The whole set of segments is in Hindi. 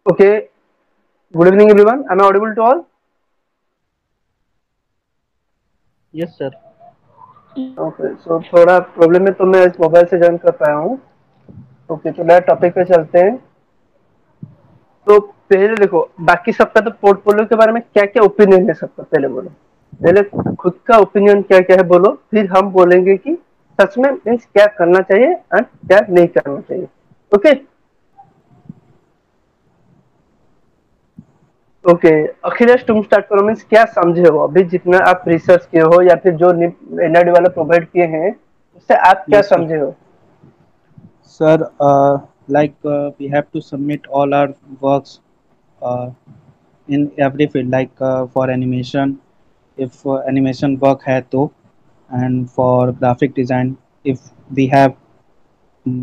Okay, good evening everyone. Am I audible to all? Yes sir. Okay, so थोड़ा प्रॉब्लम है तो मैं इस मोबाइल से ज्वाइन कर पाया हूँ। ओके, तो नए टॉपिक पे चलते हैं। तो पहले देखो, बाकी सबका तो पोर्टफोलियो के बारे में क्या क्या ओपिनियन है सबका, पहले बोलो। पहले खुद का ओपिनियन क्या क्या है बोलो, फिर हम बोलेंगे कि सच में मीन्स क्या करना चाहिए एंड क्या नहीं करना चाहिए। ओके ओके, अखिलेश तुम स्टार्ट करो। मीन्स क्या समझे हो अभी, जितना आप रिसर्च किए हो या फिर जो एनआईडी वाला प्रोवाइड किए हैं उससे आप क्या Yes, sir. समझे हो? Sir, we have to submit all our works uh, in every field, for animation, if animation work है तो, and for graphic design, if we have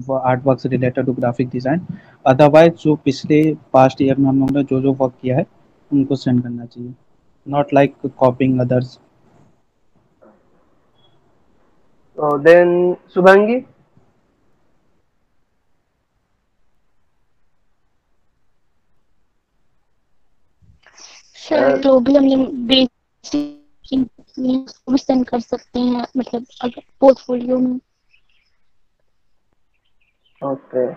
for artworks related to graphic design. Otherwise, जो पिछले past year में हम लोगों ने जो जो वर्क किया है उनको सेंड करना चाहिए, not like copying others. तो देन शुभांगी। सर जो भी हम लोग बेसिक उसको भी सेंड कर सकते हैं, मतलब अगर पोर्टफोलियो में। ओके,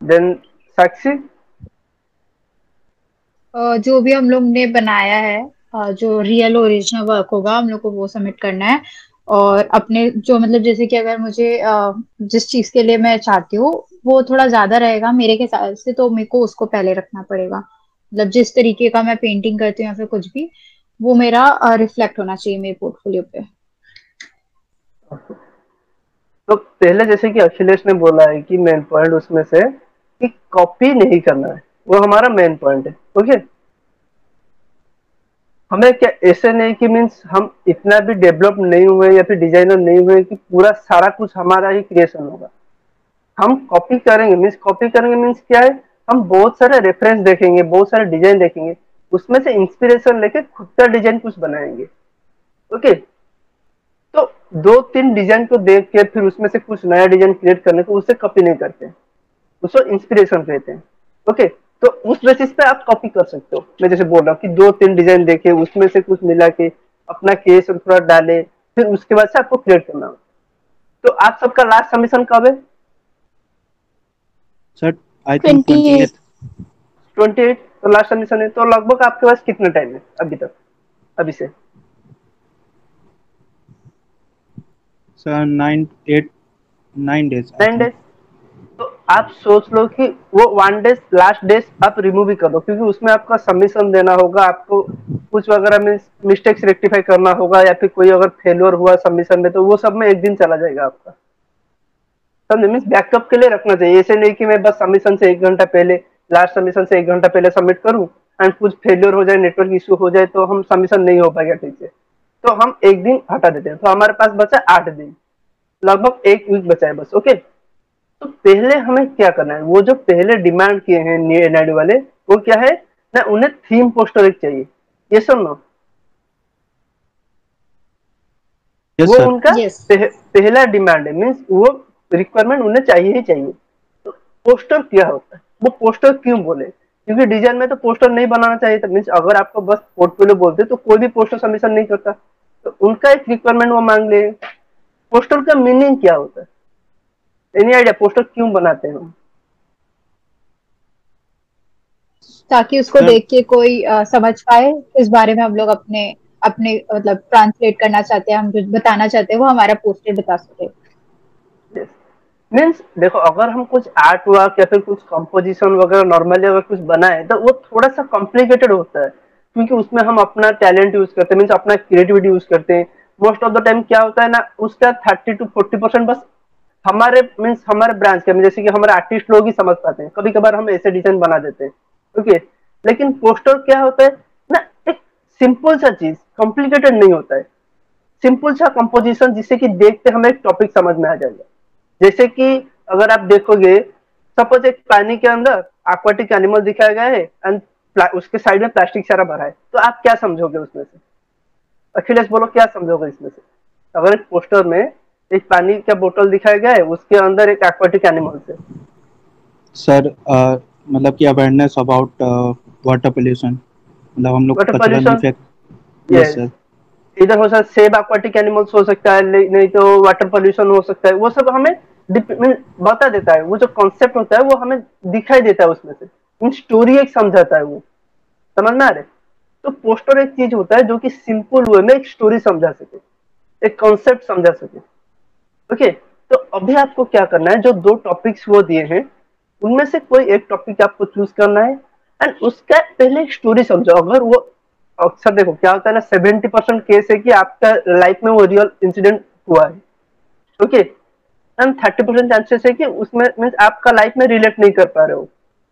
देन साक्षी। जो भी हम लोग ने बनाया है, जो रियल ओरिजिनल वर्क होगा हम लोग को वो सबमिट करना है। और अपने जो मतलब जैसे कि अगर मुझे जिस चीज के लिए मैं चाहती हूँ वो थोड़ा ज्यादा रहेगा मेरे के हिसाब से, तो मेरे को उसको पहले रखना पड़ेगा। मतलब जिस तरीके का मैं पेंटिंग करती हूँ या फिर कुछ भी, वो मेरा रिफ्लेक्ट होना चाहिए मेरे पोर्टफोलियो पे। तो पहले जैसे कि अखिलेश ने बोला है कि मेन पॉइंट उसमें से कि कॉपी नहीं करना है, वो हमारा मेन पॉइंट है। ओके, हमें क्या ऐसे नहीं कि मीन्स हम इतना भी डेवलप नहीं हुए या फिर डिजाइनर नहीं हुए कि पूरा सारा कुछ हमारा ही क्रिएशन होगा। हम कॉपी करेंगे, मीन्स कॉपी करेंगे मीन्स क्या है, हम बहुत सारे रेफरेंस देखेंगे, बहुत सारे डिजाइन देखेंगे, उसमें से इंस्पिरेशन लेके खुद का डिजाइन कुछ बनाएंगे। ओके, तो दो तीन डिजाइन को देख के फिर उसमें से कुछ नया डिजाइन क्रिएट करने को उसे कॉपी नहीं करते, उसको इंस्पिरेशन कहते हैं। ओके, तो उस बेसिस पे आप कॉपी कर सकते हो। मैं जैसे बोल रहा हूँ कि दो तीन डिजाइन देखे, उसमें से कुछ मिला के अपना केस और थोड़ा डाले, फिर उसके बाद से आपको क्रिएट करना हो। तो आप सबका लास्ट सबमिशन कब है? Sir, I think 28। 28th. 28 तो लास्ट सबमिशन है। तो लगभग आपके पास कितना टाइम है अभी तक, अभी से? Sir, 9 days, I 9 days. think. तो आप सोच लो कि वो 1 डेज लास्ट डेज आप रिमूव ही कर दो, क्योंकि उसमें आपका सबमिशन देना होगा, आपको कुछ वगैरह में मिस्टेक्स रेक्टिफाई करना होगा, या फिर कोई अगर फेलियर हुआ सबमिशन में तो वो सब में एक दिन चला जाएगा आपका। समझे? मीन्स बैकअप के लिए रखना चाहिए। ऐसे नहीं कि मैं बस सबमिशन से 1 घंटा पहले, लास्ट सबमिशन से 1 घंटा पहले सबमिट करूं एंड कुछ फेलियर हो जाए, नेटवर्क इश्यू हो जाए तो हम सबमिशन नहीं हो पाएगा ठीक से, तो हम एक दिन हटा देते हैं। तो हमारे पास बचा 8 दिन, लगभग एक वीक बचा है बस। ओके, तो पहले हमें क्या करना है, वो जो पहले डिमांड किए हैं एनआईडी वाले, वो क्या है ना, उन्हें थीम पोस्टर एक चाहिए। ये सुनो, Yes, वो sir. उनका यस। पहला डिमांड है, मीन्स वो रिक्वायरमेंट उन्हें चाहिए ही चाहिए। तो पोस्टर क्या होता है, वो पोस्टर क्यों बोले, क्योंकि डिजाइन में तो पोस्टर नहीं बनाना चाहिए था। मीन्स अगर आपको बस पोर्टफोलियो बोलते तो कोई भी पोस्टर सबमिशन नहीं करता। तो उनका एक रिक्वायरमेंट वो मांग ले, पोस्टर का मीनिंग क्या होता है? एनी आइडिया पोस्टर क्यों बनाते हैं हम? ताकि उसको Sir, देख के कोई समझ पाए किस बारे में हम लोग अपने अपने मतलब ट्रांसलेट करना चाहते हैं, हम जो बताना चाहते हैं वो हमारा पोस्टर बता सके। मीन्स देखो, अगर हम कुछ आर्ट वर्क या फिर कुछ कंपोजिशन वगैरह नॉर्मली अगर कुछ बनाए तो वो थोड़ा सा कॉम्प्लिकेटेड होता है, क्योंकि उसमें हम अपना टैलेंट यूज करते हैं, मीन्स अपना क्रिएटिविटी यूज करते हैं। मोस्ट ऑफ द टाइम क्या होता है ना, उसका 30 to 40% बस हमारे मीन्स हमारे ब्रांच के, जैसे कि हमारे आर्टिस्ट लोग ही समझ पाते हैं। कभी कभार हम ऐसे डिजाइन बना देते हैं। ओके, लेकिन पोस्टर क्या होता है ना, एक सिंपल सा चीज, कॉम्प्लिकेटेड नहीं होता है, सिंपल सा कंपोजिशन जिससे कि देखते हमें एक टॉपिक समझ में आ जाएगा। जैसे कि अगर आप देखोगे, सपोज एक पानी के अंदर एक्वाटिक एनिमल दिखाया गया है एंड उसके साइड में प्लास्टिक सारा भरा है, तो आप क्या समझोगे उसमें से? अखिलेश बोलो, क्या समझोगे इसमें से? अगर एक पोस्टर में एक पानी का बोतल दिखाया गया है, उसके अंदर एक एक्वाटिक एनिमल से। sir, मतलब कि अवेयरनेस अबाउट वाटर पोल्यूशन, मतलब हम लोग वाटर कचरा नहीं पॉल्यूशन, फेंक। Yes yes. सर। इधर हो सकता है सेब aquatic एनिमल्स हो सकता है, नहीं तो वाटर पॉल्यूशन हो सकता है। वो सब हमें बता देता है, वो जो कॉन्सेप्ट होता है वो हमें दिखाई देता है उसमें से, स्टोरी एक समझाता है वो। समझ में आ रहा है? तो पोस्टर एक चीज होता है जो कि सिंपल वे में एक स्टोरी समझा सके, एक कॉन्सेप्ट समझा सके। ओके, तो अभी आपको क्या करना है, जो दो टॉपिक्स वो दिए हैं उनमें से कोई एक टॉपिक आपको चूज करना है, एंड उसका पहले एक स्टोरी समझो। अगर वो, अक्सर देखो क्या होता है ना, 70% केस है कि आपका लाइफ में वो रियल इंसिडेंट हुआ है। ओके, एंड 30% चांसेस है कि उसमें मीन्स आपका लाइफ में रिलेट नहीं कर पा रहे हो।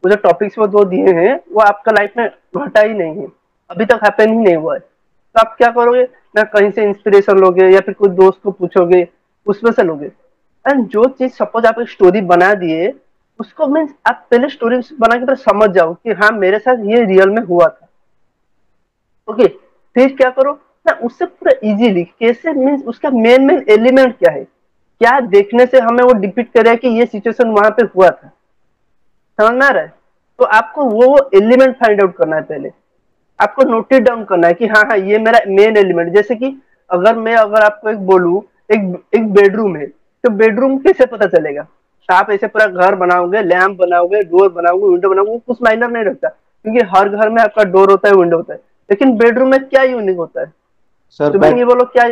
वो जो टॉपिक्स वो दो दिए हैं वो आपका लाइफ में घटा ही नहीं है, अभी तक हैपन ही नहीं हुआ है। तो आप क्या करोगे ना, कहीं से इंस्पिरेशन लोगे या फिर कोई दोस्त को पूछोगे, उसमें से लोगे। एंड जो चीज सपोज आप एक स्टोरी बना दिए, उसको मीन्स आप पहले स्टोरी बना के तो समझ जाओ कि हाँ मेरे साथ ये रियल में हुआ था। ओके, फिर क्या करो ना, उससे पूरा इजीली कैसे मीन्स उसका मेन मेन एलिमेंट क्या है, क्या देखने से हमें वो डिपिक्ट करे कि ये सिचुएशन वहां पे हुआ था। समझ में आ रहा है? तो आपको वो एलिमेंट फाइंड आउट करना है पहले, आपको नोट इट डाउन करना है कि हाँ हाँ ये मेरा मेन एलिमेंट। जैसे कि अगर आपको एक बोलूं, एक एक बेडरूम है, तो बेडरूम कैसे पता चलेगा? तो आप ऐसे पूरा घर बनाओगे, लैम्प बनाओगे, डोर बनाओगे, विंडो बनाओगे, वो कुछ मायनर नहीं रखता, क्योंकि हर घर में आपका डोर होता है, विंडो होता है। लेकिन बेडरूम में क्या यूनिक होता है? सर तुम्हें बेड। ये बोलो क्या?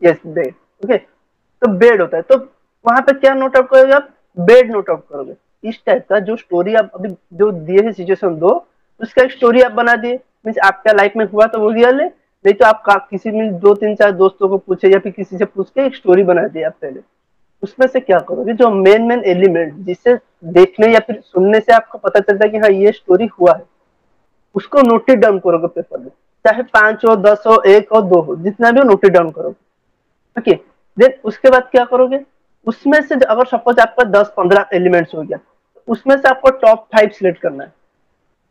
Yes, bed. ओके, तो बेड होता है, तो वहां पे क्या नोट आउट करोगे आप? बेड नोट आउट करोगे। इस टाइप का जो स्टोरी आप अभी जो दिए है सिचुएशन दो, उसका एक स्टोरी आप बना दिए, मीन्स आपका लाइफ में हुआ तो वो रियल है, नहीं तो आप किसी में दो तीन चार दोस्तों को पूछे या फिर किसी से पूछ के एक स्टोरी बना दी आप पहले। उसमें से क्या करोगे, जो मेन मेन एलिमेंट जिससे देखने या फिर सुनने से आपको पता चलता है कि हाँ ये स्टोरी हुआ है, उसको नोट इट डाउन करोगे पेपर में। चाहे 5 हो, 10 हो, 1 हो, 2 हो, जितना भी हो नोट इट डाउन करोगे। ओके, देन उसके बाद क्या करोगे, उसमें से अगर सपोज आपका 10-15 एलिमेंट्स हो गया, तो उसमें से आपको टॉप 5 सिलेक्ट करना है।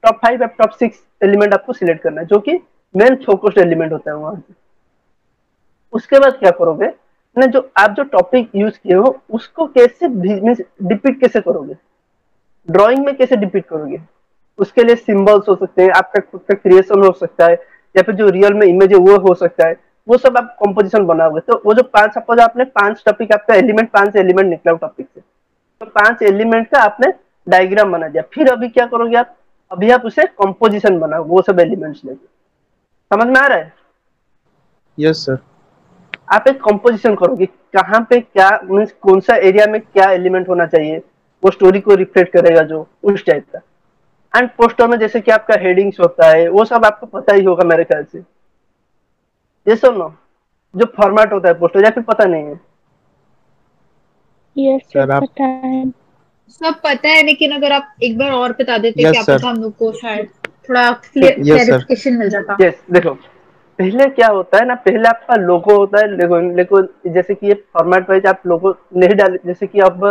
टॉप 5 या टॉप 6 एलिमेंट आपको सिलेक्ट करना है, जो कि मेन फोकस्ड एलिमेंट होता है वहां से। उसके बाद क्या करोगे ना, जो आप जो टॉपिक यूज किए हो उसको कैसे डिपिक्ट कैसे करोगे, ड्राइंग में कैसे डिपिक्ट करोगे। उसके लिए सिंबल्स हो सकते हैं, आपका खुद का क्रिएशन हो सकता है, या फिर जो रियल में इमेज है वो हो सकता है। वो सब आप कंपोजिशन बनाओगे। तो वो जो 5, सपोज आपने 5 टॉपिक, आपका एलिमेंट 5 एलिमेंट निकला टॉपिक से, तो 5 एलिमेंट का आपने डायग्राम बना दिया। फिर अभी क्या करोगे आप, अभी आप उसे कंपोजिशन बनाओ वो सब एलिमेंट्स लेके। समझ में आ रहा है? Yes sir. आप एक कंपोजिशन करोगे, कहाँ पे क्या मीन्स कौन सा एरिया में क्या एलिमेंट होना चाहिए, वो स्टोरी को रिफ्लेक्ट करेगा, जो उस टाइप का। एंड पोस्टर में जैसे कि आपका हेडिंग्स होता है, वो सब आपको पता ही होगा मेरे ख्याल से। ये सब ना, जो फॉर्मेट होता है पोस्टर, या फिर पता नहीं है? यस सर, सर आप। पता है। सब पता है, लेकिन अगर आप एक बार और बता देते क्या यस सर। पता हम लोग को शायद थोड़ा यस सर। क्लैरिफिकेशन मिल जाता। यस, देखो पहले क्या होता है ना, पहले आपका लोगो होता है। लेकिन जैसे कि ये फॉर्मेट वाइज आप लोगो नहीं डाले, जैसे कि अब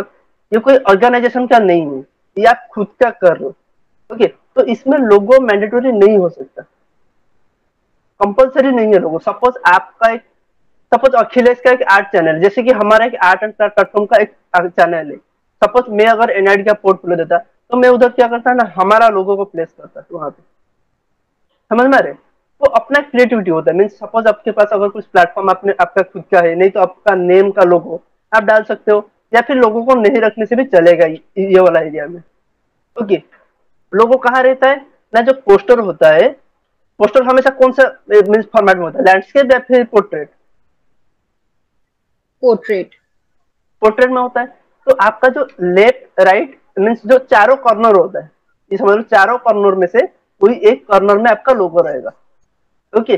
ये कोई ऑर्गेनाइजेशन का नहीं है, ये आप खुद का कर रहे हो। ओके, तो इसमें लोगो मैंडेटरी नहीं हो सकता, कंपलसरी नहीं है लोगो। सपोज अखिलेश का एक आर्ट चैनल, जैसे कि हमारा एक आर्ट एंड प्लेटफॉर्म का एक चैनल है। सपोज मैं अगर एनआईडी का पोर्टफोलियो देता, तो मैं उधर क्या करता ना, हमारा लोगो को प्लेस करता वहां पे। समझ में आ रहे? वो अपना क्रिएटिविटी होता है। मीन सपोज आपके पास अगर कुछ प्लेटफॉर्म आपने आपका खुद का है, नहीं तो आपका नेम का लोगो आप डाल सकते हो, या फिर लोगों को नहीं रखने से भी चलेगा ये वाला एरिया में। ओके, लोगो कहाँ रहता है ना, जो पोस्टर होता है, पोस्टर हमेशा कौन सा मीन्स फॉर्मेट में होता है, लैंडस्केप या फिर पोर्ट्रेट? पोर्ट्रेट। पोर्ट्रेट में होता है। तो आपका जो लेफ्ट राइट मीन्स जो चारों कॉर्नर होता है, ये समझ लो चारों कॉर्नर में से कोई एक कॉर्नर में आपका लोगो रहेगा। ओके,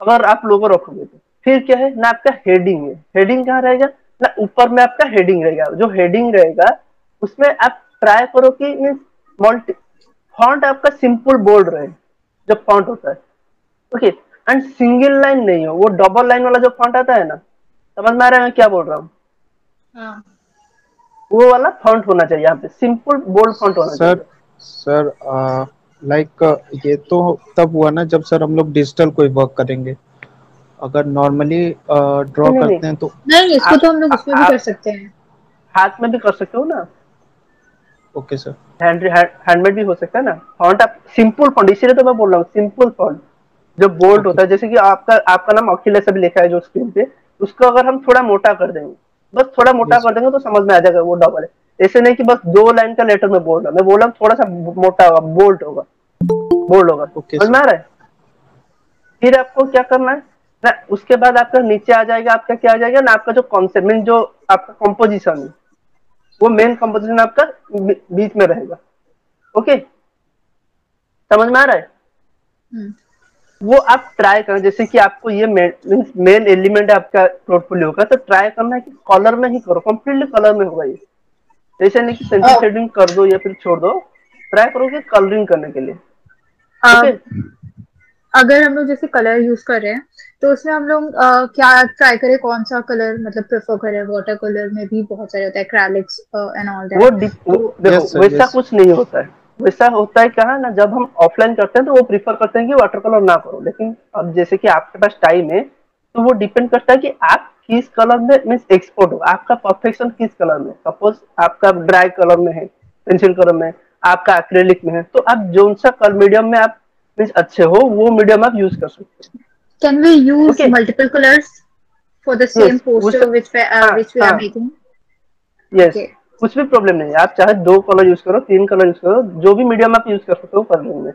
अगर आप लोगो रखोगे तो फिर क्या है ना, आपका हेडिंग है। हेडिंग कहाँ रहेगा ना, ऊपर में आपका हेडिंग रहेगा। जो हेडिंग रहेगा उसमें आप ट्राई करो कि मीन्स मल्टी फॉन्ट आपका सिंपल बोल्ड रहे, जो फॉन्ट होता है। ओके, एंड सिंगल लाइन नहीं हो, वो डबल लाइन वाला जो फॉन्ट आता है ना, समझ में आ रहा है मैं क्या बोल रहा हूँ? हाँ। वो वाला फॉन्ट होना चाहिए, यहाँ पे सिंपल बोल्ड फॉन्ट होना सर चाहिए। सर लाइक ये तो तब हुआ ना जब सर हम लोग डिजिटल कोई वर्क करेंगे। अगर नॉर्मली ड्रॉ नहीं नहीं, करते हैं तो। नहीं, इसको आप तो हम लोग उसमें भी कर आप सकते हैं। हाथ में भी कर सकते हो ना। Okay sir. हैंडमेड भी हो सकता है ना। फॉन्ट आप सिंपल फॉन्ट, इसीलिए तो मैं बोल रहा हूँ सिंपल फॉन्ट जो बोल्ड ओके होता है, जैसे कि आपका आपका नाम अखिल ऐसा भी लिखा है जो स्क्रीन पे, उसको अगर हम थोड़ा मोटा कर देंगे, बस थोड़ा मोटा यस कर देंगे तो समझ में आ जाएगा वो डबल है। ऐसे नहीं कि बस 2 लाइन का लेटर में बोल रहा, मैं बोल रहा हूँ थोड़ा सा मोटा होगा, बोल्ड होगा, ओके समझ सर। में आ रहा है। फिर आपको क्या करना है ना, उसके बाद आपका नीचे आ जाएगा, आपका क्या आ जाएगा ना, आपका जो कॉन्सेप्ट मीन जो आपका कंपोजिशन है, वो मेन कंपोजिशन आपका बीच में रहेगा। ओके, समझ में आ रहा है। हम्म। वो आप ट्राई करें, जैसे कि आपको ये मेन एलिमेंट है आपका पोर्टफोलियो का, तो ट्राई करना है कि कलर में ही करो, कंप्लीटली कलर में होगा ये। ऐसे नहीं कि पेंसिल अ, शेडिंग कर दो या फिर छोड़ दो, ट्राई करो कि कलरिंग करने के लिए। अ, ओके, अगर हम लोग जैसे कलर यूज कर रहे हैं तो उसमें हम लोग क्या ट्राई करें, कौन सा कलर मतलब प्रेफर करें? वाटर कलर में भी बहुत सारे होता है, एक्रेलिक्स एंड ऑल दैट। तो देखो यस सर, वैसा यस। कुछ नहीं होता है। वैसा होता है कहाँ ना, जब हम ऑफलाइन करते हैं तो वो प्रीफर करते हैं कि वाटर कलर ना करो, लेकिन अब जैसे कि आपके पास टाइम है तो वो डिपेंड करता है कि आप किस कलर में मीन्स एक्सपोर्ट हो, आपका परफेक्शन किस कलर में। सपोज आपका ड्राई कलर में है, पेंसिल कलर में, आपका एक्रेलिक में है, तो आप जो सा कलर मीडियम में आप मीन्स अच्छे हो वो मीडियम आप यूज कर सकते कैन वी हो। Use okay, multiple colours for the same yes poster उस, हाँ which we are हाँ, making? Yes, Okay. कुछ भी प्रॉब्लम नहीं है, आप चाहे 2 कलर यूज करो, 3 कलर यूज करो, जो भी मीडियम आप यूज कर सकते हो कर लेंगे।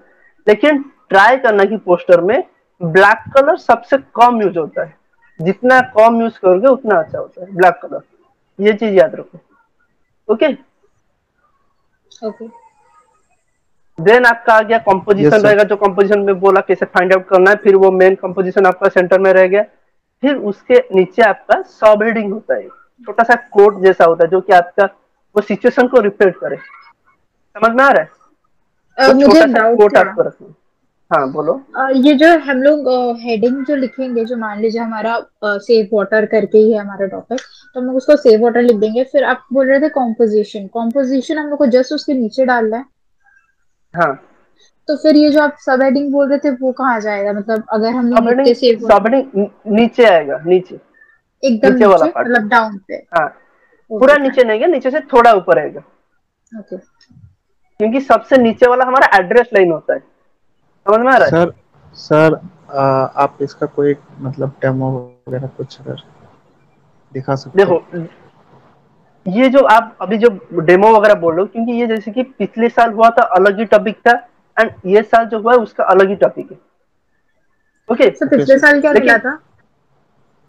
लेकिन ट्राई करना कि पोस्टर में ब्लैक कलर सबसे कम यूज होता है, जितना कम यूज करोगे उतना अच्छा होता है ब्लैक कलर, ये चीज याद रखो। Okay, Okay. देन आपका आ गया यस कंपोजिशन सर। रहेगा, जो कंपोजिशन में बोला कैसे फाइंड आउट करना है, फिर वो मेन कंपोजिशन आपका सेंटर में रह गया। फिर उसके नीचे आपका सब हेडिंग होता है, छोटा सा कोट जैसा होता है जो कि आपका वो सिचुएशन को रिफ्लेक्ट करे, समझ में आ रहा है। वो मुझे छोटा एक सा डाउट कोट था। आपको रखना है। हाँ बोलो। ये जो हम लोग हेडिंग जो लिखेंगे, जो मान लीजिए हमारा सेव वाटर करके ही है हमारा टॉपिक, तो हम लोग उसको सेव वाटर लिख देंगे। फिर आप बोल रहे थे कॉम्पोजिशन, कॉम्पोजिशन हम लोग को जस्ट उसके नीचे डालना है। हाँ, तो फिर ये जो आप सब हेडिंग बोल रहे थे वो कहाँ जाएगा? मतलब अगर हम लोग सब लिखते हेडिंग, सेव सब वाटर हेडिंग नीचे आएगा, नीचे, एकदम नीचे वाला नीचे, पार्ट। मतलब डाउन पे? हाँ, ओके पूरा नीचे नहीं है, नीचे से थोड़ा ऊपर आएगा, ओके। क्योंकि सबसे नीचे वाला हमारा एड्रेस लाइन होता है, समझ में आ रहा है। सर सर आप इसका कोई मतलब डेमो वगैरह कुछ अगर दिखा सकते देखो, हैं? ये जो आप अभी जो डेमो वगैरह बोल रहे हो, क्योंकि ये जैसे कि पिछले साल हुआ था अलग ही टॉपिक था, एंड ये साल जो हुआ है उसका अलग ही टॉपिक है। ओके, तो ओके पिछले सर। साल क्या मिला लेकिन था?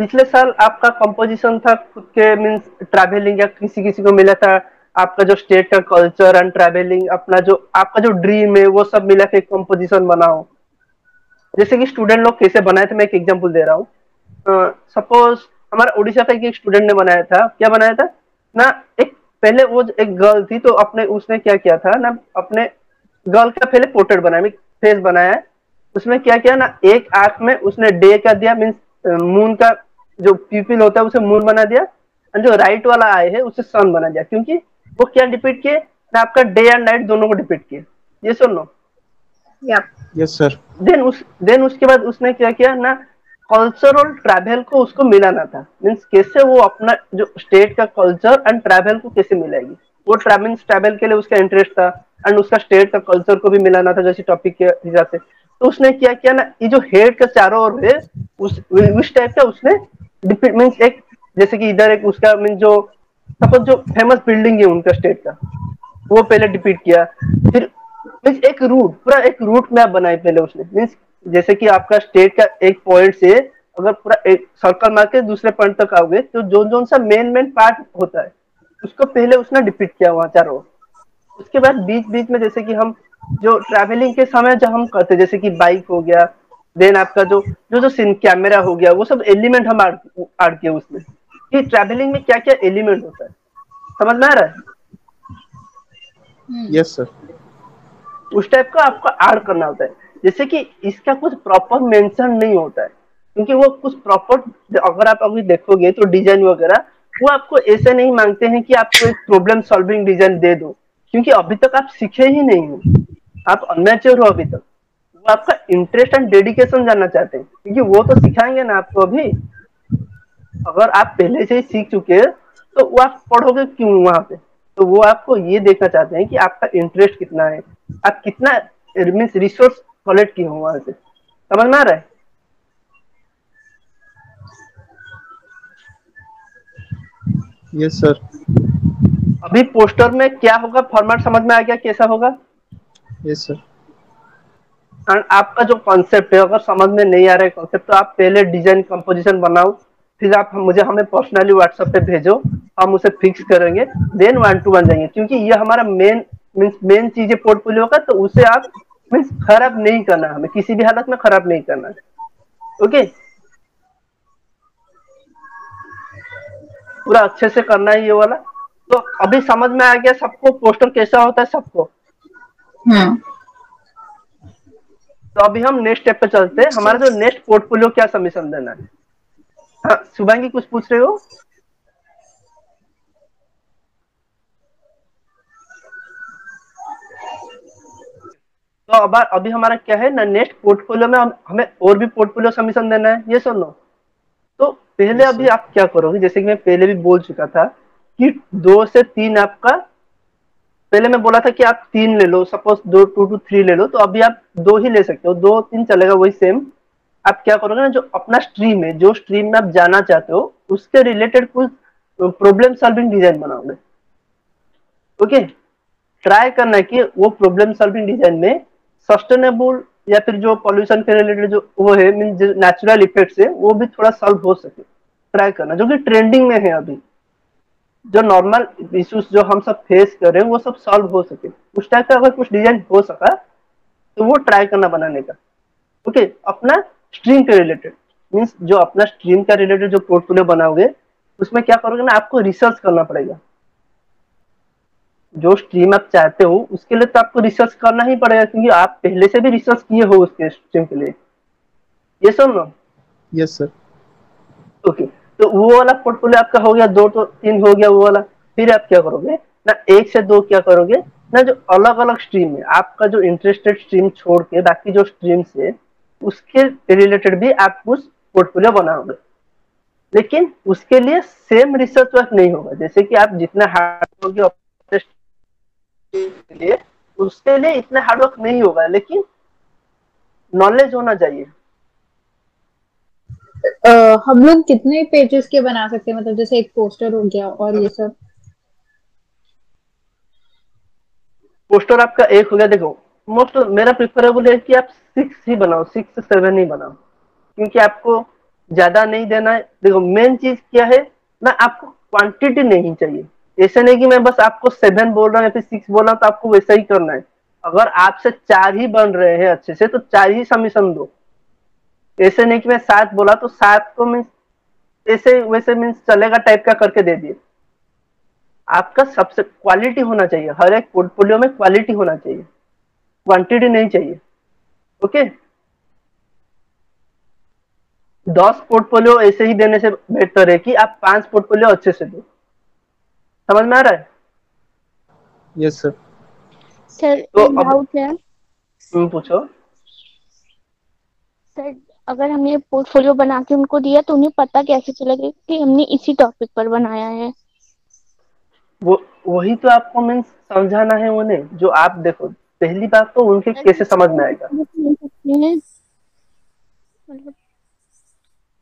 पिछले साल आपका कंपोजिशन था खुद के मीन्स ट्रैवलिंग, या किसी किसी को मिला था आपका जो स्टेट का कल्चर एंड ट्रैवलिंग, अपना जो आपका जो ड्रीम है वो सब मिला के कंपोजिशन बनाओ। जैसे कि स्टूडेंट लोग कैसे बनाए थे, मैं एक एग्जांपल दे रहा हूँ। सपोज हमारा उड़ीसा का एक स्टूडेंट ने बनाया था, क्या बनाया था ना, एक पहले वो एक गर्ल थी, तो अपने उसने क्या किया था ना, अपने गर्ल का पहले पोर्ट्रेट बनाया, फेस बनाया है। उसमें क्या किया ना, एक आंख में उसने डे का दिया, मीन्स मून का जो पीपल होता है उसे मून बना दिया, और जो राइट वाला आई है उसे सन बना दिया, क्योंकि वो क्या डिपिक्ट किए ना, आपका डे एंड नाइट दोनों को डिपिक्ट किए। ये सुन लो। या यस सर। देन उसके बाद उसने क्या किया ना, कल्चर और ट्रैवल को उसको मिलाना था, मीन्स कैसे वो अपना जो स्टेट का कल्चर एंड ट्रैवल को कैसे मिलाएगी। वो ट्रैवल के लिए उसका इंटरेस्ट था, एंड उसका स्टेट का कल्चर को भी मिलाना था जैसे टॉपिक के हिसाब से। तो उसने क्या किया ना, ये जो हेड का चारों ओर है उस टाइप का उसने मीन्स एक, जैसे कि इधर एक उसका मीन्स जो सपोज जो फेमस बिल्डिंग है उनका स्टेट का, वो पहले डिपीट किया। फिर मीन्स एक रूट, पूरा एक रूट मैप बनाई पहले उसने, मीन्स जैसे कि आपका स्टेट का एक पॉइंट से अगर पूरा एक सर्कल मार के दूसरे पॉइंट तक आओगे, तो जो जो सा मेन मेन पार्ट होता है उसको पहले उसने डिपीट किया वहां चारों। उसके बाद बीच बीच में जैसे कि हम जो ट्रैवलिंग के समय जो हम करते, जैसे कि बाइक हो गया, देन आपका जो जो जो सीन कैमरा हो गया, वो सब एलिमेंट हम ऐड किए उसमें, कि ट्रैवलिंग में क्या क्या एलिमेंट होता है, समझ में आ रहा है। Yes sir. उस टाइप का आपको ऐड करना होता है, जैसे कि इसका कुछ प्रॉपर मेंशन नहीं होता है, क्योंकि वो कुछ प्रॉपर, अगर आप अभी देखोगे तो डिजाइन वगैरह वो आपको ऐसे नहीं मांगते हैं कि आपको एक प्रॉब्लम सॉल्विंग डिजाइन दे दो, क्योंकि अभी तक आप सीखे ही नहीं हो, आप अनमेच्योर हो अभी तक। वो आपका इंटरेस्ट एंड डेडिकेशन जानना चाहते हैं, क्योंकि वो तो सिखाएंगे ना आपको अभी। अगर आप पहले से ही सीख चुके हैं तो वो आप पढ़ोगे क्यों वहां पे, तो वो आपको ये देखना चाहते हैं कि आपका इंटरेस्ट कितना है, आप कितना मीन्स रिसोर्स कलेक्ट किए हो वहां से। समझ में आ रहा है? Yes sir. अभी पोस्टर में क्या होगा, फॉर्मेट समझ में आ गया कैसा होगा? Yes sir. एंड आपका जो कॉन्सेप्ट है अगर समझ में नहीं आ रहा है कॉन्सेप्ट, तो आप पहले डिजाइन कंपोजिशन बनाओ, फिर आप हमें पर्सनली व्हाट्सएप पे भेजो, हम उसे फिक्स करेंगे, देन 1 to 1 जाएंगे। क्योंकि ये हमारा मेन चीज है पोर्टफोलियो का, तो उसे आप मीन्स खराब नहीं करना है, हमें किसी भी हालत में खराब नहीं करना है। ओके, पूरा अच्छे से करना है ये वाला। तो अभी समझ में आ गया सबको पोस्टर कैसा होता है सबको? हम्म। तो अभी हम नेक्स्ट स्टेप पे चलते हैं, हमारा जो नेक्स्ट पोर्टफोलियो क्या सबमिशन देना है। हाँ शुभांगी कुछ पूछ रहे हो? तो अब अभी हमारा क्या है ना, नेक्स्ट पोर्टफोलियो में हमें और भी पोर्टफोलियो सबमिशन देना है, ये सुन लो। तो पहले यस अभी सर। आप क्या करोगे, जैसे कि मैं पहले भी बोल चुका था कि 2 से 3 आपका, पहले मैं बोला था कि आप 3 ले लो, सपोज 2 to 3 ले लो, तो अभी आप 2 ही ले सकते हो, 2-3 चलेगा वही सेम। आप क्या करोगे ना, जो अपना स्ट्रीम है, जो स्ट्रीम में आप जाना चाहते हो उसके रिलेटेड कुछ प्रॉब्लम सॉल्विंग डिजाइन बनाओगे। ओके, ट्राई करना है कि वो प्रॉब्लम सॉल्विंग डिजाइन में सस्टेनेबल या फिर जो पॉल्यूशन के रिलेटेड जो वो है मीन जो नेचुरल इफेक्ट्स है वो भी थोड़ा सॉल्व हो सके। ट्राई करना, जो कि ट्रेंडिंग में है अभी, जो नॉर्मल इश्यूज जो हम सब फेस कर रहे हैं वो सब सॉल्व हो सके, उस टाइप का अगर कुछ डिजाइन हो सका तो वो ट्राई करना बनाने का। ओके, अपना स्ट्रीम के रिलेटेड मीन्स जो अपना स्ट्रीम का रिलेटेड जो पोर्टफोलियो बनाओगे उसमें क्या करोगे ना, आपको रिसर्च करना पड़ेगा। जो स्ट्रीम आप चाहते हो उसके लिए तो आपको रिसर्च करना ही पड़ेगा, क्योंकि आप पहले से भी रिसर्च किए हो उसके स्ट्रीम के लिए, ये सुन लो। Yes sir. ओके, तो वो वाला पोर्टफोलियो आपका हो गया, 2 to 3 हो गया वो वाला। फिर आप क्या करोगे ना, 1 से 2 क्या करोगे ना, जो अलग अलग स्ट्रीम है आपका, जो इंटरेस्टेड स्ट्रीम छोड़ के बाकी जो स्ट्रीम्स है उसके रिलेटेड भी आप कुछ पोर्टफोलियो बनाओगे। लेकिन उसके लिए सेम रिसर्च वर्क नहीं होगा, जैसे कि आप जितना हार्ड होगे अपने के लिए, उसके लिए इतना हार्ड वर्क नहीं होगा, लेकिन नॉलेज होना चाहिए। हम लोग कितने पेजेस के बना सकते हैं, मतलब जैसे एक पोस्टर हो गया और ये सब? पोस्टर आपका एक हो गया, देखो मोस्ट मेरा प्रिफरेबल है कि आप 6 ही बनाओ, 6 से 7 ही बनाओ, क्योंकि आपको ज्यादा नहीं देना है। देखो मेन चीज क्या है ना, आपको क्वांटिटी नहीं चाहिए। ऐसा नहीं कि मैं बस आपको 7 बोल रहा हूँ या फिर 6 बोल रहा हूँ तो आपको वैसा ही करना है। अगर आपसे 4 ही बन रहे हैं अच्छे से तो 4 ही सबमिशन दो। ऐसे नहीं कि मैं 7 बोला तो 7 को मीन्स ऐसे वैसे मीन्स चलेगा टाइप का करके दे दिए। आपका सबसे क्वालिटी होना चाहिए, हर एक पोर्टफोलियो में क्वालिटी होना चाहिए, क्वांटिटी नहीं चाहिए। ओके, 10 पोर्टफोलियो ऐसे ही देने से बेहतर है कि आप 5 पोर्टफोलियो अच्छे से दो। समझ में आ रहा है? Yes sir. सर तो एक अब डाउट है। तुम पूछो। सर अगर हमने पोर्टफोलियो बना के उनको दिया तो उन्हें पता कैसे चलेगा कि हमने इसी टॉपिक पर बनाया है? वो वही तो आपको मीन्स समझाना है उन्हें। जो आप देखो, पहली बात तो उनके सर कैसे समझ में आएगा। नहीं सकते हैं मतलब।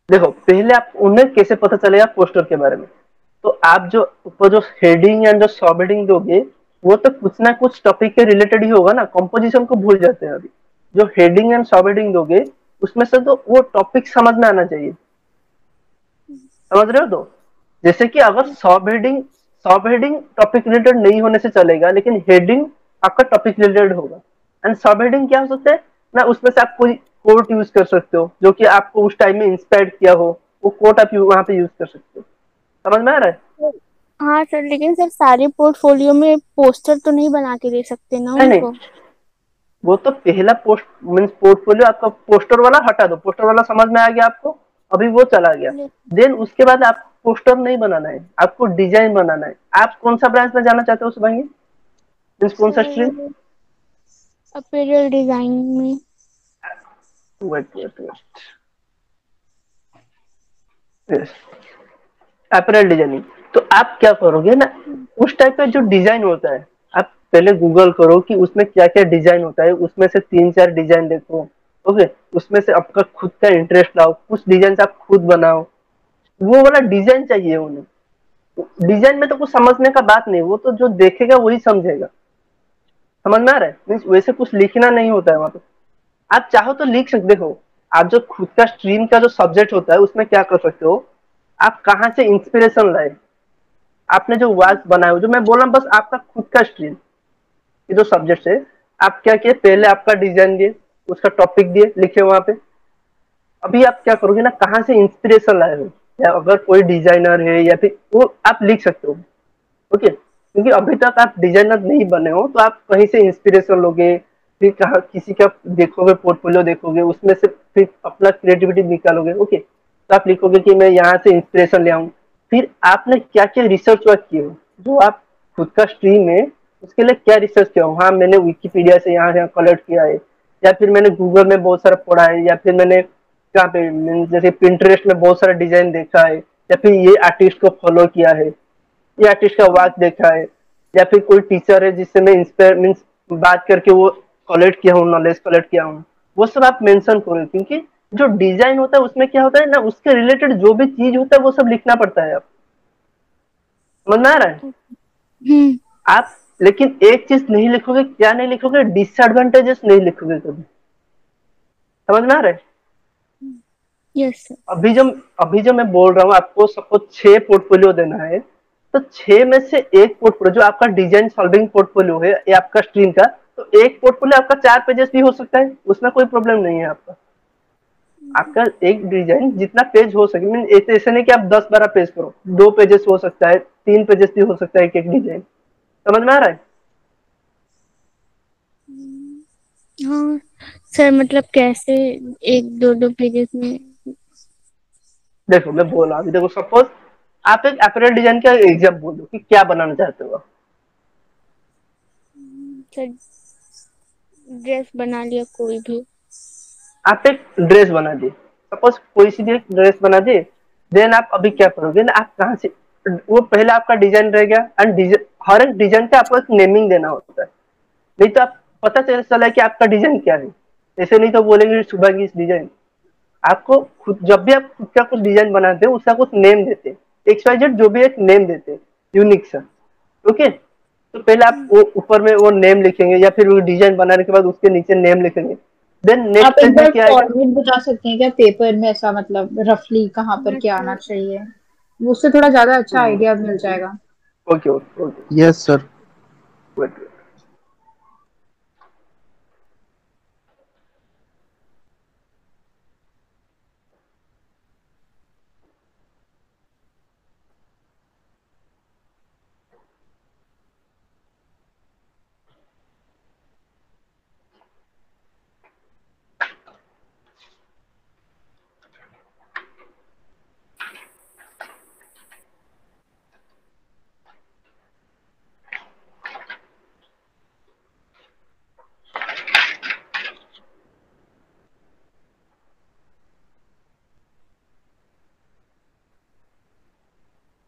देखो पहले आप उन्हें कैसे पता चलेगा पोस्टर के बारे में, तो आप जो ऊपर जो हेडिंग या जो सब हेडिंग दोगे वो तो कुछ ना कुछ टॉपिक के रिलेटेड ही होगा ना। कंपोजिशन को भूल जाते हैं अभी। जो हेडिंग एंड सब हेडिंग दोगे उसमें से तो वो टॉपिक समझ में आना चाहिए। समझ रहे हो? तो जैसे कि अगर सब हेडिंग टॉपिक रिलेटेड नहीं होने से चलेगा, लेकिन हेडिंग आपका टॉपिक रिलेटेड होगा। एंड सब हेडिंग क्या हो सकता है ना, उसमें से आप कोई कोट यूज कर सकते हो जो कि आपको उस टाइम में इंस्पायर किया हो, वो कोट आप वहां पे यूज कर सकते हो। समझ में आ रहा है? हाँ सर, लेकिन सर सारे पोर्टफोलियो में पोस्टर तो नहीं बना के दे सकते ना नहीं नहीं, उनको। वो तो पहला पोस्ट मीन्स पोर्टफोलियो आपका पोस्टर वाला हटा दो, पोस्टर वाला समझ में आ गया आपको, अभी वो चला गया। देन उसके बाद आप पोस्टर नहीं बनाना है, आपको डिजाइन बनाना है। आप कौन सा ब्रांच में जाना चाहते हो सुभांगी, मीन्स कौन सा स्ट्रीम? सर अपीरियल डिजाइन में। Wait wait wait, yes, apparel designing. तो आप क्या करोगे ना, उस टाइप का जो डिजाइन होता है, आप पहले गूगल करो कि उसमें क्या क्या डिजाइन होता है, उसमें से 3-4 डिजाइन देखो। ओके, उसमें से आपका खुद का इंटरेस्ट लाओ, कुछ डिजाइन आप खुद बनाओ। वो वाला डिजाइन चाहिए उन्हें। डिजाइन में तो कुछ समझने का बात नहीं, वो तो जो देखेगा वही समझेगा। समझ में आ रहा है? मीन्स वैसे कुछ लिखना नहीं होता है वहां पे। आप चाहो तो लिख सकते हो। आप जो खुद का स्ट्रीम का जो सब्जेक्ट होता है उसमें क्या कर सकते हो, आप कहाँ से इंस्पिरेशन लाए, आपने जो वर्क बनाए हो, जो मैं बोल रहा हूँ बस आपका खुद का स्ट्रीम, ये जो सब्जेक्ट है, आप क्या किए, पहले आपका डिजाइन दिए, उसका टॉपिक दिए, लिखे वहां पे। अभी आप क्या करोगे ना, कहाँ से इंस्पिरेशन लाए हो, या अगर कोई डिजाइनर है या फिर वो आप लिख सकते हो। ओके, क्योंकि अभी तक आप डिजाइनर नहीं बने हो, तो आप कहीं से इंस्पिरेशन लोगे, फिर कहा किसी का देखोगे, पोर्टफोलियो देखोगे, उसमें से फिर अपना क्रिएटिविटी निकालोगे। ओके, तो आप लिखोगे कि मैं यहाँ से इंस्पिरेशन ले आऊँ। फिर आपने क्या क्या रिसर्च वर्क किए हो, जो आप खुद का स्ट्रीम है उसके लिए क्या रिसर्च किया हो। हाँ, मैंने विकिपीडिया से यहाँ यहाँ कलेक्ट किया है, या फिर मैंने गूगल में बहुत सारा पढ़ा है, या फिर मैंने कहाँ पे जैसे पिंटरेस्ट में बहुत सारा डिजाइन देखा है, या फिर ये आर्टिस्ट को फॉलो किया है, ये आर्टिस्ट का वर्क देखा है, या फिर कोई टीचर है जिससे मैं इंस्पायर मीन्स बात करके वो कलेक्ट किया हूँ, नॉलेज कलेक्ट किया हूँ। वो सब आप मेंशन करो, क्योंकि जो डिजाइन होता है उसमें क्या होता है ना, उसके रिलेटेड जो भी चीज होता है वो सब लिखना पड़ता है। आप समझ में आ रहा है? हम्म। आप लेकिन एक चीज नहीं लिखोगे, क्या नहीं लिखोगे, डिसएडवांटेजेस नहीं लिखोगे कभी। समझ में आ रहा है? Yes sir. अभी जो मैं बोल रहा हूँ आपको, सपोज 6 पोर्टफोलियो देना है, तो 6 में से एक पोर्टफोलियो जो आपका डिजाइन सॉल्विंग पोर्टफोलियो है या आपका स्ट्रीम का, तो एक पोर्टफोलियो आपका 4 पेजेस भी हो सकता है, उसमें कोई प्रॉब्लम नहीं है। आपका आपका एक डिजाइन जितना पेज हो सके, मीन ऐसे नहीं कि आप 10-12 पेज करो, 2 पेजेस हो सकता है, 3 पेजेस भी हो सकता है एक एक डिजाइन। समझ में आ रहा है? हाँ सर, मतलब कैसे 1-2 पेजेस में? देखो मैं बोल रहा हूँ, अभी देखो सपोज आप एक अपरेल डिजाइन का एग्जाम बोलो कि क्या बनाना चाहते हो आप। सर ड्रेस बना लिया कोई भी। आप एक ड्रेस बना दिए, सपोज कोई सी भी एक ड्रेस बना दिए। देन आप अभी क्या करोगे ना, आप कहाँ से, वो पहले आपका डिजाइन रह गया, एंड हर एक डिजाइन का आपको एक नेमिंग देना होता है। नहीं तो आप पता चला कि आपका डिजाइन क्या है, ऐसे नहीं तो बोलेंगे सुबह की इस डिजाइन। आपको खुद जब भी आप खुद का कुछ डिजाइन बनाते हैं उसका कुछ नेम देते हैं, XYZ जो भी एक नेम देते हैं, यूनिक सा। ओके, तो पहले आप वो ऊपर में वो नेम लिखेंगे, या फिर वो डिजाइन बनाने के बाद उसके नीचे नेम लिखेंगे। देन आप नेक्स्ट एक पेज में बार क्या आएगा। फॉर्मेट बता सकते हैं क्या पेपर में, ऐसा मतलब रफली कहाँ पर क्या आना चाहिए, उससे थोड़ा ज्यादा अच्छा आइडिया मिल जाएगा। Okay okay okay, Yes, sir. Wait.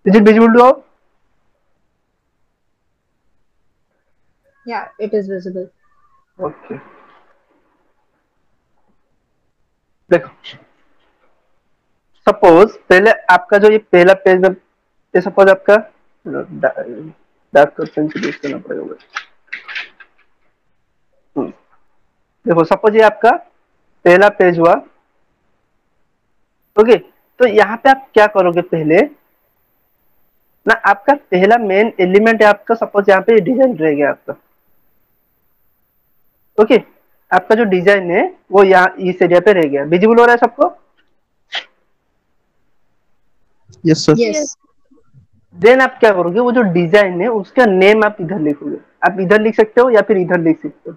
Is it visible to all? या इट इज विजिबल। ओके, देखो सपोज पहले आपका जो ये पहला पेज में, ये सपोज आपका डार्क पेंसिल यूज करना पड़ेगा मुझे। देखो सपोज ये आपका पहला पेज हुआ। ओके, तो यहाँ पे आप क्या करोगे, पहले ना आपका पहला मेन एलिमेंट है आपका, सपोज यहाँ पे डिजाइन रह गया आपका। ओके, आपका जो डिजाइन है वो यहाँ इस एरिया पे रह गया, विजिबल हो रहा है सबको? Yes, sir. यस। देन आप क्या करोगे, वो जो डिजाइन है उसका नेम आप इधर लिखोगे। आप इधर लिख सकते हो या फिर इधर लिख सकते हो।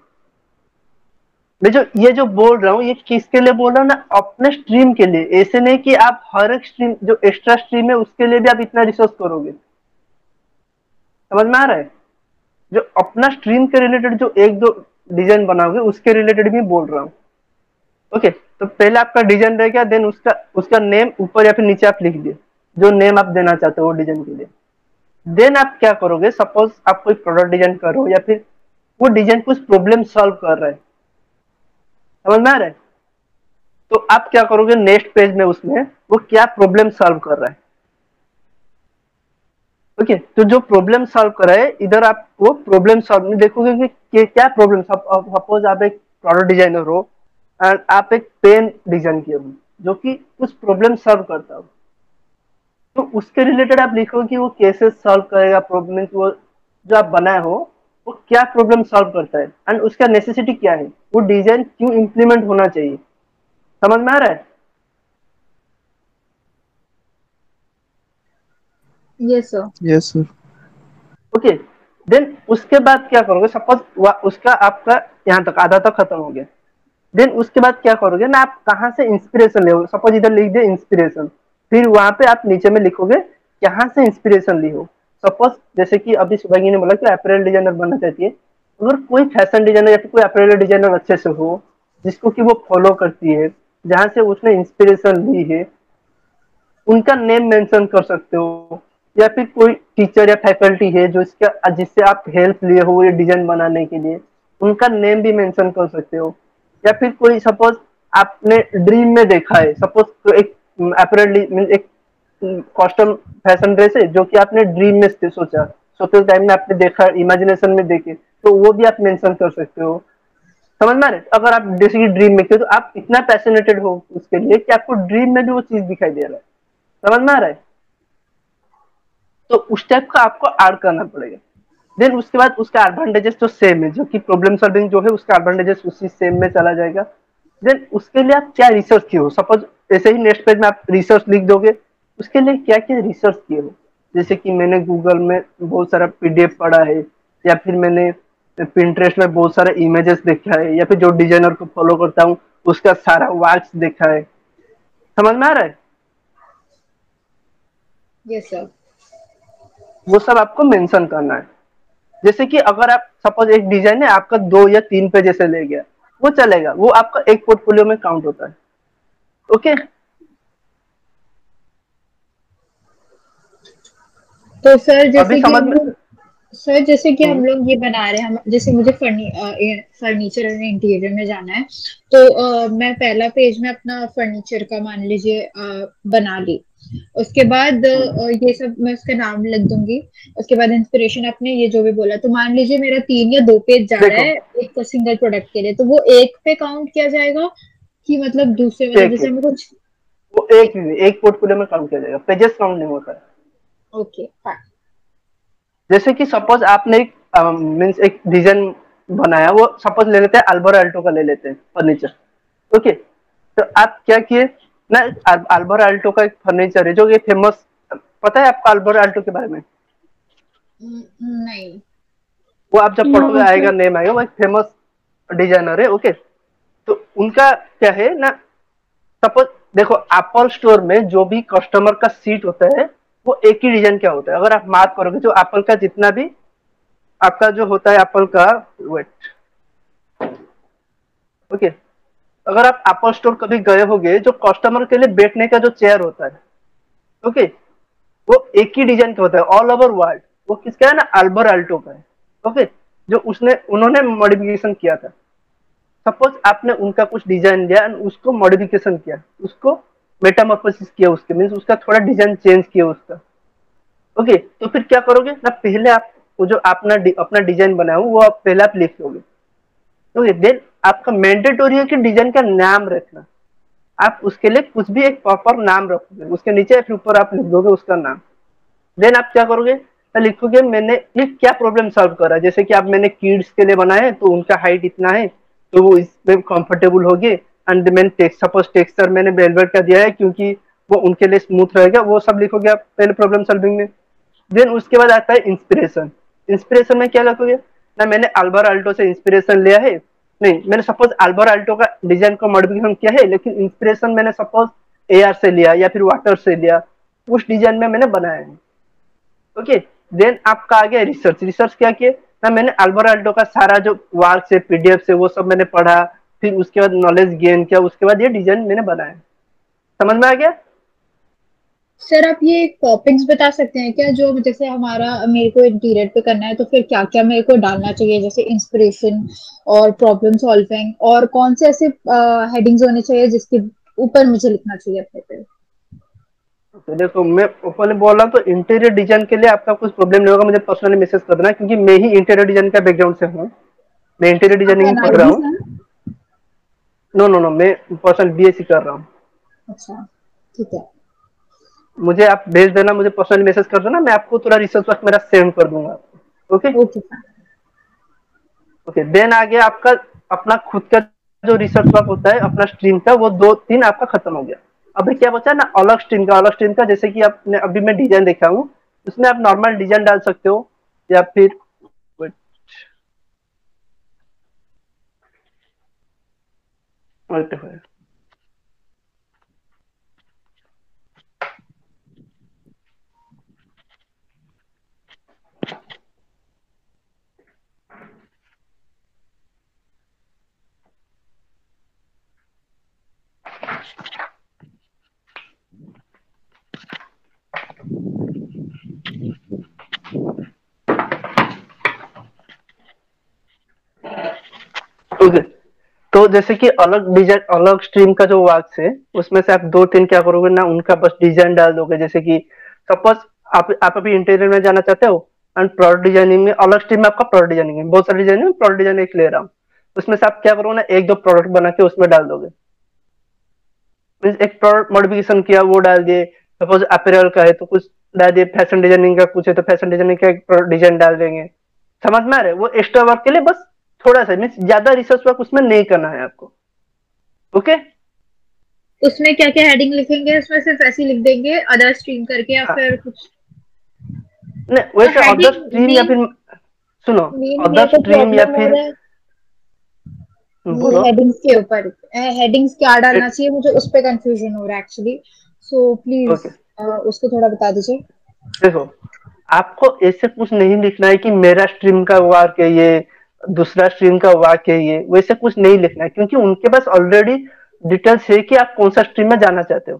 मैं जो ये जो बोल रहा हूँ ये किसके लिए बोल रहा हूँ ना, अपने स्ट्रीम के लिए। ऐसे नहीं कि आप हर एक स्ट्रीम जो एक्स्ट्रा स्ट्रीम है उसके लिए भी आप इतना रिसोर्स करोगे। समझ में आ रहा है? जो अपना स्ट्रीम के रिलेटेड जो एक दो डिजाइन बनाओगे उसके रिलेटेड भी बोल रहा हूँ। ओके, तो पहले आपका डिजाइन रह गया, देन उसका उसका नेम ऊपर या फिर नीचे आप लिख दिए, जो नेम आप देना चाहते हो वो डिजाइन के लिए। देन आप क्या करोगे, सपोज आप कोई प्रोडक्ट डिजाइन करो या फिर वो डिजाइन कुछ प्रॉब्लम सॉल्व कर रहा है, समझ में आ रहा है? तो आप क्या करोगे नेक्स्ट पेज में, उसमें वो क्या प्रॉब्लम सॉल्व कर रहा है। ओके, तो जो प्रॉब्लम सॉल्व कर रहा है इधर आप वो प्रॉब्लम सॉल्व में देखोगे कि क्या प्रॉब्लम, सपोज आप एक प्रोडक्ट डिजाइनर हो एंड आप एक पेन डिजाइन किए हो जो कि कुछ प्रॉब्लम सॉल्व करता हो, तो उसके रिलेटेड आप लिखो कि वो कैसे सॉल्व करेगा प्रॉब्लम, वो जो आप बनाए हो वो क्या प्रॉब्लम सॉल्व करता है एंड उसका नेसेसिटी क्या है, वो डिजाइन क्यों इम्प्लीमेंट होना चाहिए। समझ में आ रहा है? Yes sir. Yes, sir. Okay, then उसके बाद क्या करोगे, सपोज उसका आपका यहाँ तक आधा तक खत्म हो गया। देन उसके बाद क्या करोगे ना, आप कहाँ से इंस्पिरेशन ले, सपोज इधर लिख दे इंस्पिरेशन, फिर वहां पे आप नीचे में लिखोगे कहाँ से इंस्पिरेशन ली हो। सपोज जैसे कि अभी सुबह ने बोला कि अपेरल डिजाइनर बनना चाहती है, अगर कोई फैशन डिजाइनर या फिर कोई अपेरल डिजाइनर अच्छे से हो जिसको कि वो फॉलो करती है, जहां से उसने इंस्पिरेशन ली है, उनका नेम मेंशन कर सकते हो। या फिर कोई टीचर या फैकल्टी है जो इसका जिससे आप हेल्प लिए हो ये डिजाइन बनाने के लिए, उनका नेम भी मेंशन कर सकते हो। या फिर कोई सपोज आपने ड्रीम में देखा है, सपोज तो एक अपरेंटली मीन एक कॉस्ट्यूम फैशन ड्रेस है जो कि आपने ड्रीम में सोचा, सोते टाइम में आपने देखा, इमेजिनेशन में देखे, तो वो भी आप मेंशन कर सकते हो। समझ में आ रहा है? अगर आप जैसे कि ड्रीम में थे तो आप इतना पैशनेटेड हो उसके लिए कि आपको ड्रीम में भी वो चीज दिखाई दे रहा है। समझ में आ रहा है? तो उस टाइप का आपको ऐड करना पड़ेगा। देन उसके बाद उसका एडवांटेजेस तो सेम है, जो कि प्रॉब्लम सॉल्विंग जो है उसका एडवांटेजेस उसी सेम में चला जाएगा। देन उसके लिए आप क्या रिसर्च किए हो, सपोज ऐसे ही नेक्स्ट पेज में आप रिसर्च लिख दोगे, उसके लिए क्या क्या रिसर्च किए हो। जैसे कि मैंने गूगल में बहुत सारा पीडीएफ पढ़ा है, या फिर मैंने पिंटरेस्ट में बहुत सारे इमेजेस देखा है, या फिर जो डिजाइनर को फॉलो करता हूँ उसका सारा वर्क्स देखा है। समझ में आ रहा है? Yes sir. वो सब आपको मेंशन करना है। जैसे कि अगर आप सपोज एक डिजाइन है आपका 2 या 3 पेज ऐसे ले गया, वो चलेगा, वो आपका एक पोर्टफोलियो में काउंट होता है। ओके, तो सर अभी जैसे कि समझ हम में। लोग सर जैसे कि हम हम्म, लोग ये बना रहे हैं, हम जैसे मुझे फर्नीचर और इंटीरियर में जाना है, तो मैं पहला पेज में अपना फर्नीचर का मान लीजिए बना ली। उसके बाद हम्म। ये सब मैं उसका नाम लिख दूंगी। उसके बाद इंस्पिरेशन आपने ये जो भी बोला, तो मान लीजिए मेरा 3 या 2 पेज जा रहा देखो, है एक सिंगल प्रोडक्ट के लिए, तो वो एक पे काउंट किया जाएगा कि मतलब दूसरे मतलब एक जैसे हमें कुछ। वो एक पोर्टफोलियो में काउंट किया जाएगा, पेजेस काउंट नहीं होता है। Okay fine. जैसे कि सपोज आपने एक मीन्स एक डिजाइन बनाया, वो सपोज ले लेते हैं अल्बर अल्टो का ले लेते हैं फर्नीचर। ओके, तो आप क्या किए ना, अल्बर अल्टो का एक फर्नीचर है जो ये फेमस, पता है आपको अल्बर अल्टो के बारे में? नहीं। वो आप जब पढ़ोगे नो आएगा, सर। नेम आएगा, वो एक फेमस डिजाइनर है। ओके, तो उनका क्या है ना, सपोज देखो एप्पल स्टोर में जो भी कस्टमर का सीट होता है वो एक ही डिजाइन का होता है। अगर आप मार्क करोगे जो एप्पल का जितना भी आपका जो होता है एप्पल का, वेट, ओके, अगर आप एप्पल स्टोर कभी गए होगे, जो कस्टमर के लिए बैठने का जो चेयर होता है, ओके, वो एक ही डिजाइन का होता है ऑल ओवर वर्ल्ड। वो किसका है ना, अल्बर अल्टो का है। ओके, जो उसने उन्होंने मॉडिफिकेशन किया था। सपोज आपने उनका कुछ डिजाइन लिया एंड उसको मॉडिफिकेशन किया, उसको मेटामॉर्फोसिस किया, उसके मींस उसका थोड़ा डिजाइन चेंज किया उसका। ओके, तो फिर क्या करोगे ना, पहले आप वो जो अपना डिजाइन बनाया हो वो आप पहले आप लिख लोगे। ओके, देन आपका मैंडेटोरी है कि डिजाइन का नाम रखना। आप उसके लिए कुछ भी एक प्रॉपर नाम रखोगे, उसके नीचे फिर ऊपर आप लिख दोगे उसका नाम। देन आप क्या करोगे, लिखोगे मैंने ये क्या प्रॉब्लम सॉल्व करा। जैसे कि आप मैंने किड्स के लिए बनाए तो उनका हाइट इतना है, तो वो इसमें कंफर्टेबल होगे। एंड मैंने सपोज टेक्सचर मैंने वेलवेट का दिया है क्योंकि वो उनके लिए स्मूथ रहेगा, वो सब लिखोगे आप पहले प्रॉब्लम सॉल्विंग में। देन उसके बाद आता है इंस्पिरेशन। इंस्पिरेशन में क्या लिखोगे ना, मैंने अल्बर अल्टो से इंस्पिरेशन लिया है, नहीं मैंने सपोज अल्बर अल्टो का डिजाइन को मॉडिफिकेशन किया है, लेकिन इंस्पिरेशन मैंने सपोज एआर से लिया या फिर वाटर से लिया, उस डिजाइन में मैंने बनाया है। ओके, देन आपका आ गया रिसर्च। रिसर्च क्या किया ना, मैंने अल्बर अल्टो का सारा जो वर्क से पीडीएफ से वो सब मैंने पढ़ा, फिर उसके बाद नॉलेज गेन किया, उसके बाद ये डिजाइन मैंने बनाया। समझ में आ गया? सर आप ये टॉपिक्स बता सकते हैं क्या, जो जैसे हमारा मेरे को इंटीरियर पे करना है तो फिर क्या क्या मेरे को डालना चाहिए, जैसे इंस्पिरेशन और प्रॉब्लम सॉल्विंग, और कौन से ऐसे हेडिंग्स होने चाहिए जिसके ऊपर मुझे लिखना चाहिए अपने पे? तो देखो, मैं पहले बोल रहा हूँ, तो इंटीरियर डिजाइन के लिए आपका कुछ प्रॉब्लम नहीं होगा, मुझे पर्सनली मैसेज कर देना, क्योंकि मैं ही इंटीरियर डिजाइन का बैकग्राउंड से हूँ, मैं इंटीरियर आप डिजाइनिंग कर रहा एनआईडी हूँ। सर? नो नो नो, मैं पर्सनल बीएससी कर रहा हूँ। अच्छा, ठीक है। मुझे आप भेज देना, मुझे पर्सनली मैसेज कर देना, मैं आपको थोड़ा रिसर्च वर्क मेरा सेंड कर दूंगा। Okay okay sir. Okay. Then आगे आपका अपना खुद का जो रिसर्च वर्क होता है अपना स्ट्रीम का, वो 2-3 आपका खत्म हो गया। अभी क्या बचा ना, अलग स्ट्रीम का। अलग स्ट्रीम का जैसे कि आपने अभी मैं डिजाइन देखा हूँ, उसमें आप नॉर्मल डिजाइन डाल सकते हो, या फिर ओके। तो जैसे कि अलग डिजाइन, अलग स्ट्रीम का जो वर्क है, उसमें से आप 2-3 क्या करोगे ना, उनका बस डिजाइन डाल दोगे। जैसे कि सपोज आप अभी इंटीरियर में जाना चाहते हो, एंड प्रोडक्ट डिजाइनिंग में अलग स्ट्रीम में आपका प्रोडक्ट डिजाइनिंग है, बहुत सारी डिजाइनिंग, प्रोडक्ट डिजाइनिंग एक ले रहा हूँ। उसमें से आप क्या करोगे ना, 1-2 प्रोडक्ट बना के उसमें डाल दोगे। मीन्स एक प्रोडक्ट मॉडिफिकेशन किया, वो डाल दिए। सपोज अपीयरल का है तो कुछ डाल दिए, फैशन डिजाइनिंग का कुछ है तो फैशन डिजाइनिंग का एक डिजाइन डाल देंगे। समझ में आ रहा है? वो एक्स्ट्रा वर्क के लिए बस थोड़ा सा, मीन्स ज्यादा रिसर्च वर्क उसमें नहीं करना है आपको। ओके। उसमें क्या क्या हेडिंग लिखेंगे? उसमें सिर्फ ऐसे ही लिख देंगे अदर स्ट्रीम करके, या हाँ, फिर कुछ? नहीं तो वैसे अदर हेडिंग स्ट्रीम या मेन फिर सुनो, मेन अदर मेरे को स्ट्रीम या प्रॉब्लम हो फिर रहा है ये बोलो। हेडिंग्स के ऊपर। हेडिंग्स क्या डालना ओके। चाहिए, मुझे उस पे कंफ्यूजन हो रहा है एक्चुअली। सो प्लीज उसको थोड़ा बता दीजिए। देखो, आपको ऐसे कुछ नहीं लिखना है कि मेरा स्ट्रीम का वाक है ये, दूसरा स्ट्रीम का वाक है ये, वैसे कुछ नहीं लिखना है, क्योंकि उनके पास ऑलरेडी डिटेल्स है कि आप कौन सा स्ट्रीम में जाना चाहते हो।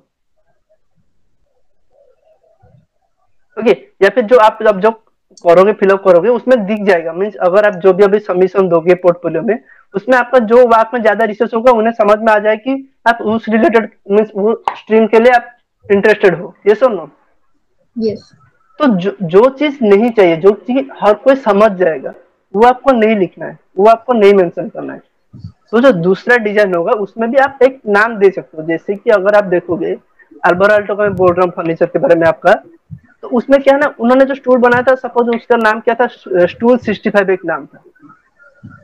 ओके। या फिर जो आप अब जो करोगे, फिलअप करोगे, उसमें दिख जाएगा। मीन्स अगर आप जो भी अभी सबमिशन दोगे पोर्टफोलियो में, उसमें आपका जो वाक में ज्यादा रिसर्च होगा, उन्हें समझ में आ जाए कि आप उस रिलेटेड मीन्स वो स्ट्रीम के लिए आप इंटरेस्टेड हो। ये सुन लो। यस। तो जो चीज नहीं चाहिए, जो चीज हर कोई समझ जाएगा, वो आपको नहीं लिखना है, वो आपको नहीं मेंशन करना है। तो जो दूसरा डिजाइन होगा उसमें भी आप एक नाम दे सकते हो। जैसे कि अगर आप देखोगे, अल्बर आल्टो का मैं बोल रहा हूँ फर्नीचर के बारे में आपका, तो उसमें क्या है ना, उन्होंने जो स्टूल बनाया था, सपोज उसका नाम क्या था, स्टूल 65 एक नाम था।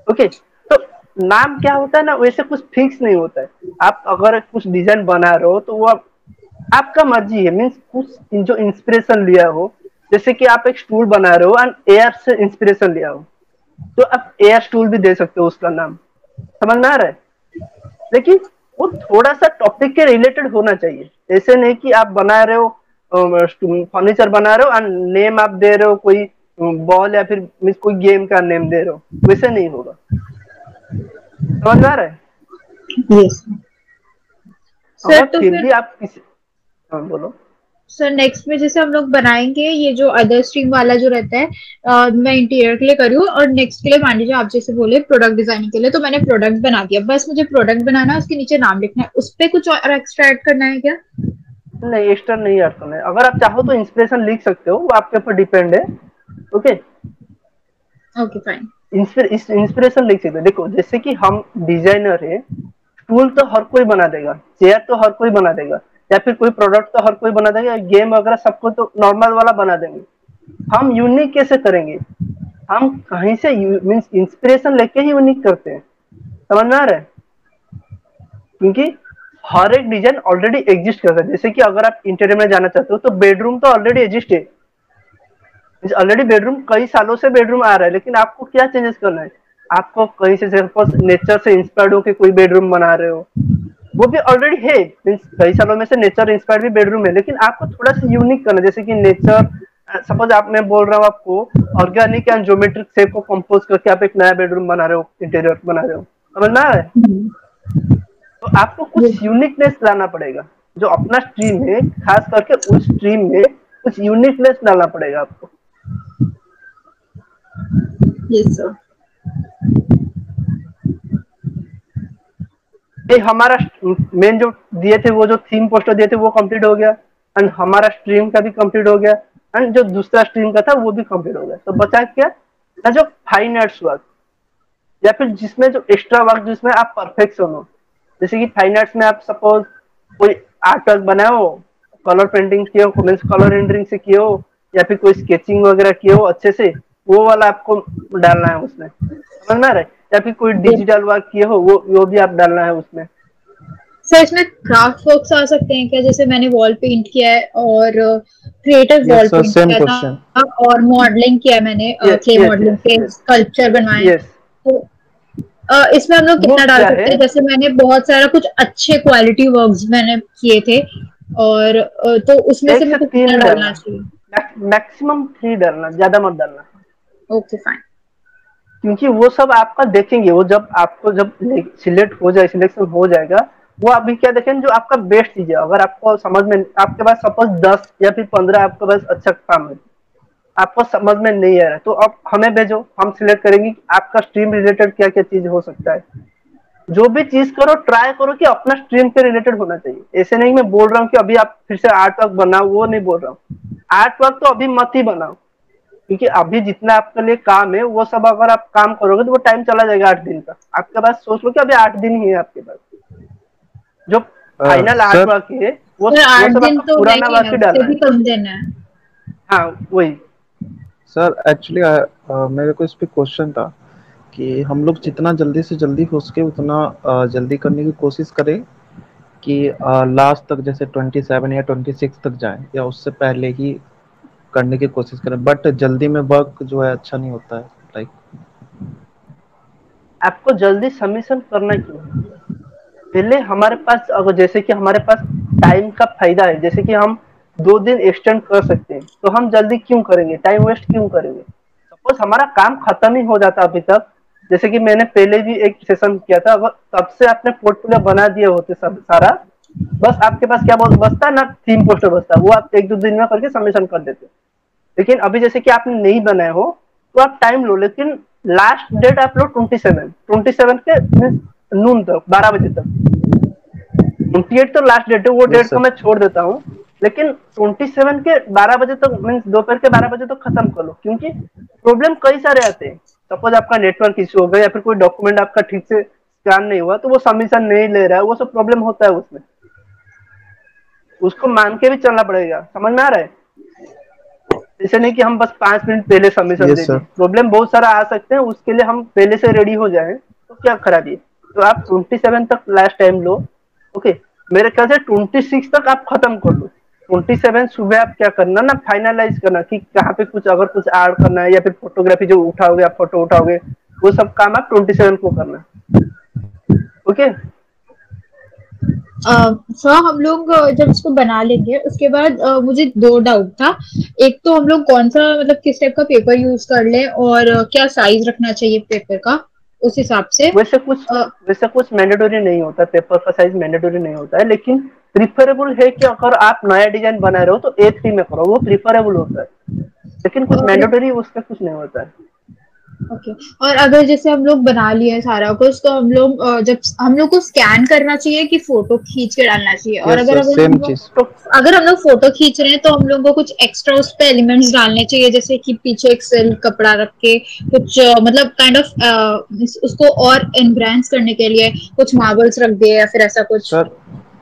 ओके। तो नाम क्या होता है ना, वैसे कुछ फिक्स नहीं होता है। आप अगर कुछ डिजाइन बना रहे हो तो वो आपका मर्जी है। मीन्स कुछ जो इंस्पिरेशन लिया हो, जैसे कि आप एक स्टूल बना रहे हो एंड एयर से इंस्पिरेशन लिया हो, तो आप एयर स्टूल भी दे सकते हो उसका नाम। समझ में आ रहा है? लेकिन वो थोड़ा सा टॉपिक के रिलेटेड होना चाहिए। ऐसे नहीं कि आप बना रहे हो, फर्नीचर बना रहे हो एंड नेम आप दे रहे हो कोई बॉल या फिर मीन्स कोई गेम का नेम दे रहे हो, वैसे नहीं होगा। समझ में आ रहा है? Yes sir. अगर तो फिर फिर भी आप किसी, हाँ बोलो। सर नेक्स्ट में जैसे हम लोग बनाएंगे ये जो अदर स्ट्रीम वाला जो रहता है, मैं इंटीरियर के लिए करी हूँ, और नेक्स्ट के लिए मान लीजिए आप जैसे बोले प्रोडक्ट डिजाइनिंग के लिए, तो मैंने प्रोडक्ट बना दिया, बस मुझे प्रोडक्ट बनाना है, उसके नीचे नाम लिखना है, उस पे कुछ और एक्स्ट्रा ऐड करना है क्या? नहीं, एक्स्ट्रा नहीं यार, सुने, अगर आप चाहो तो इंस्पिरेशन लिख सकते हो, वो आपके ऊपर डिपेंड है। ओके। Okay fine. इंस्पिरेशन लिख सकते हो। देखो, जैसे कि हम डिजाइनर है, टूल तो हर कोई बना देगा, चेयर तो हर कोई बना देगा, या फिर कोई प्रोडक्ट तो हर कोई बना देगा, गेम वगैरह सबको तो नॉर्मल वाला बना देंगे। हम यूनिक कैसे करेंगे? हम कहीं से मीन्स इंस्पिरेशन लेके ही यूनिक करते हैं। समझ में आ रहा है? क्योंकि हर एक डिजाइन ऑलरेडी एग्जिस्ट करता है। जैसे कि अगर आप इंटीरियर में जाना चाहते हो, तो बेडरूम तो ऑलरेडी एग्जिस्ट है। ऑलरेडी बेडरूम कई सालों से बेडरूम आ रहा है, लेकिन आपको क्या चेंजेस करना है? आपको कहीं से नेचर से इंस्पायर्ड होकर कोई बेडरूम बना रहे हो, वो भी ऑलरेडी है। मीन्स कई सालों में से नेचर इंस्पायर्ड भी बेडरूम है, लेकिन आपको थोड़ा सा यूनिक करना है। जैसे कि नेचर, सपोज आप, मैं बोल रहा हूँ आपको, ऑर्गेनिक एंड ज्योमेट्रिक शेप को कंपोज करके आप एक नया बेडरूम बना रहे हो, इंटीरियर बना रहे हो। समझ में आ रहा है? तो आपको कुछ यूनिकनेस लाना पड़ेगा। जो अपना स्ट्रीम है, खास करके उस स्ट्रीम में कुछ यूनिकनेस डालना पड़ेगा आपको। Yes sir. ये हमारा मेन जो दिए थे, वो जो थीम पोस्टर दिए थे वो कंप्लीट हो गया, एंड हमारा स्ट्रीम का भी कंप्लीट हो गया, एंड जो दूसरा स्ट्रीम का था वो भी कंप्लीट हो गया। तो बचा क्या ना, जो फाइन आर्ट्स वर्क या फिर जिसमें जो एक्स्ट्रा वर्क जिसमें आप परफेक्शन हो। जैसे कि फाइन आर्ट्स में आप सपोज कोई आर्ट वर्क बनाए हो, कलर पेंटिंग किए हो, मीन्स कलर रेंडरिंग से किए हो, या फिर कोई स्केचिंग वगैरह किए हो अच्छे से, वो वाला आपको डालना है उसमें, समझ में आ रहा है? या फिर कोई डिजिटल वर्क किए हो, वो भी आप डालना है उसमें। सर इसमें क्राफ्ट वर्क्स आ सकते हैं क्या? जैसे मैंने वॉल पेंट किया है और creative wall yes sir, paint same किया क्वेश्चन। था, और मॉडलिंग किया है मैंने, yes clay yes modelling yes के यस स्कल्पचर बनवाए हैं। यस। तो इसमें हम लोग वो कितना डाल क्या है, सकते हैं? जैसे मैंने बहुत सारा कुछ अच्छे क्वालिटी वर्क्स मैंने किए थे, और तो उसमें से एक से मेरे को तीन कितना ही डालना डालना, चाहिए? मैक्सिमम 3 डालना, ज्यादा मत डालना। Okay fine. क्योंकि वो सब आपका देखेंगे, वो जब आपको जब सिलेक्ट हो जाए, सिलेक्शन हो जाएगा, वो अभी क्या देखेंगे जो आपका बेस्ट चीज है। अगर आपको समझ में, आपके पास सपोज 10 या फिर 15 आपके पास अच्छा काम है, आपको समझ में नहीं आ रहा है, तो अब हमें भेजो, हम सिलेक्ट करेंगे कि आपका स्ट्रीम रिलेटेड क्या क्या चीज हो सकता है। जो भी चीज करो ट्राई करो कि अपना स्ट्रीम के रिलेटेड होना चाहिए। ऐसे नहीं मैं बोल रहा हूँ कि अभी आप फिर से आर्ट वर्क बनाओ, वो नहीं बोल रहा हूँ। आर्ट वर्क तो अभी मत ही बनाओ, क्योंकि अभी जितना आपके लिए काम है वो सब अगर आप काम करोगे तो वो टाइम चला जाएगा 8 दिन का। आपके पास सोच लो कि अभी 8 दिन ही है आपके पास। जो फाइनल आर्ट सर वर्क है वो सर वो 8 सब दिन आपका तो है पुराना ही वर्क है, ही उससे डालना भी है। कम दिन है। हाँ वही। सर एक्चुअली मेरे को इस पे क्वेश्चन था कि हम लोग जितना जल्दी से जल्दी हो सके उतना जल्दी करने की कोशिश करें, कि लास्ट तक जैसे 27 या 26 तक जाएं, या उससे पहले ही करने की कोशिश करें, बट जल्दी में वर्क जो है अच्छा नहीं होता है, लाइक। आपको जल्दी सबमिशन करना क्यों है? पहले हमारे पास अगर जैसे कि हमारे पास टाइम का फायदा है, जैसे कि हम 2 दिन एक्सटेंड कर सकते हैं, तो हम जल्दी क्यों करेंगे, टाइम वेस्ट क्यों करेंगे? सपोज हमारा काम खत्म ही हो जाता अभी तक। जैसे कि मैंने पहले भी एक सेशन किया था, अगर तब से आपने पोर्टफोलियो बना दिए होते सब सारा, बस आपके पास क्या बचता ना, थीम पोस्टर बचता, वो आप 1-2 दिन में करके सबमिशन कर देते। लेकिन अभी जैसे कि आपने नहीं बनाए हो तो आप टाइम लो, लेकिन लास्ट डेट आप लो 27 के नून तक, 12 बजे तक। 28 तो लास्ट डेट है, वो यस डेट को सर। मैं छोड़ देता हूँ। लेकिन 27 के 12 बजे तक, मीन्स दोपहर के 12 बजे तक खत्म कर लो, क्योंकि प्रॉब्लम कई सारे आते हैं। सपोज आपका नेटवर्क इश्यू हो गया, या फिर कोई डॉक्यूमेंट आपका ठीक से स्कैन नहीं हुआ तो वो सबमिशन नहीं ले रहा है, वो सब प्रॉब्लम होता है उसमें। उसको मान के भी चलना पड़ेगा, समझ में आ रहा है? ऐसे नहीं कि हम बस 5 मिनट पहले सबमिशन यस दे दिए, सर। प्रॉब्लम बहुत सारा आ सकते हैं, उसके लिए हम पहले से रेडी हो जाएं तो क्या खराबी है। तो आप 27 तक लास्ट टाइम लो। ओके, मेरे ख्याल से 26 तक आप खत्म कर लो। 27 सुबह आप क्या करना ना, फाइनलाइज करना कि कहाँ पे कुछ अगर कुछ ऐड करना है, या फिर फोटोग्राफी जो उठाओगे आप, फोटो उठाओगे, वो सब काम आप 27 को करना। ओके। सर हम लोग जब इसको बना लेंगे उसके बाद मुझे दो डाउट था। एक तो हम लोग कौन सा मतलब किस टाइप का पेपर यूज कर लें, और क्या साइज रखना चाहिए पेपर का उस हिसाब से। वैसे कुछ वैसे कुछ मैंडेटरी नहीं होता, पेपर का साइज मैंडेटरी नहीं होता है, लेकिन प्रिफरेबल है कि अगर आप नया डिजाइन बना रहे हो तो A3 में करो, वो प्रिफरेबल होता है। लेकिन कुछ और मैंडेटरी उसका कुछ नहीं होता है। ओके, और अगर जैसे हम लोग बना लिए सारा कुछ, तो हम लोग जब हम लोग को स्कैन करना चाहिए कि फोटो खींच के डालना चाहिए? और यस अगर सर, अगर हम सेम लोग चीज। तो अगर हम लोग फोटो खींच रहे हैं तो हम लोग को कुछ एक्स्ट्रा उस पे एलिमेंट्स डालने चाहिए, जैसे कि पीछे एक सिल्क कपड़ा रख के कुछ मतलब काइंड ऑफ उसको और एनग्रेंस करने के लिए कुछ मार्बल्स रख दिए या फिर ऐसा कुछ। सर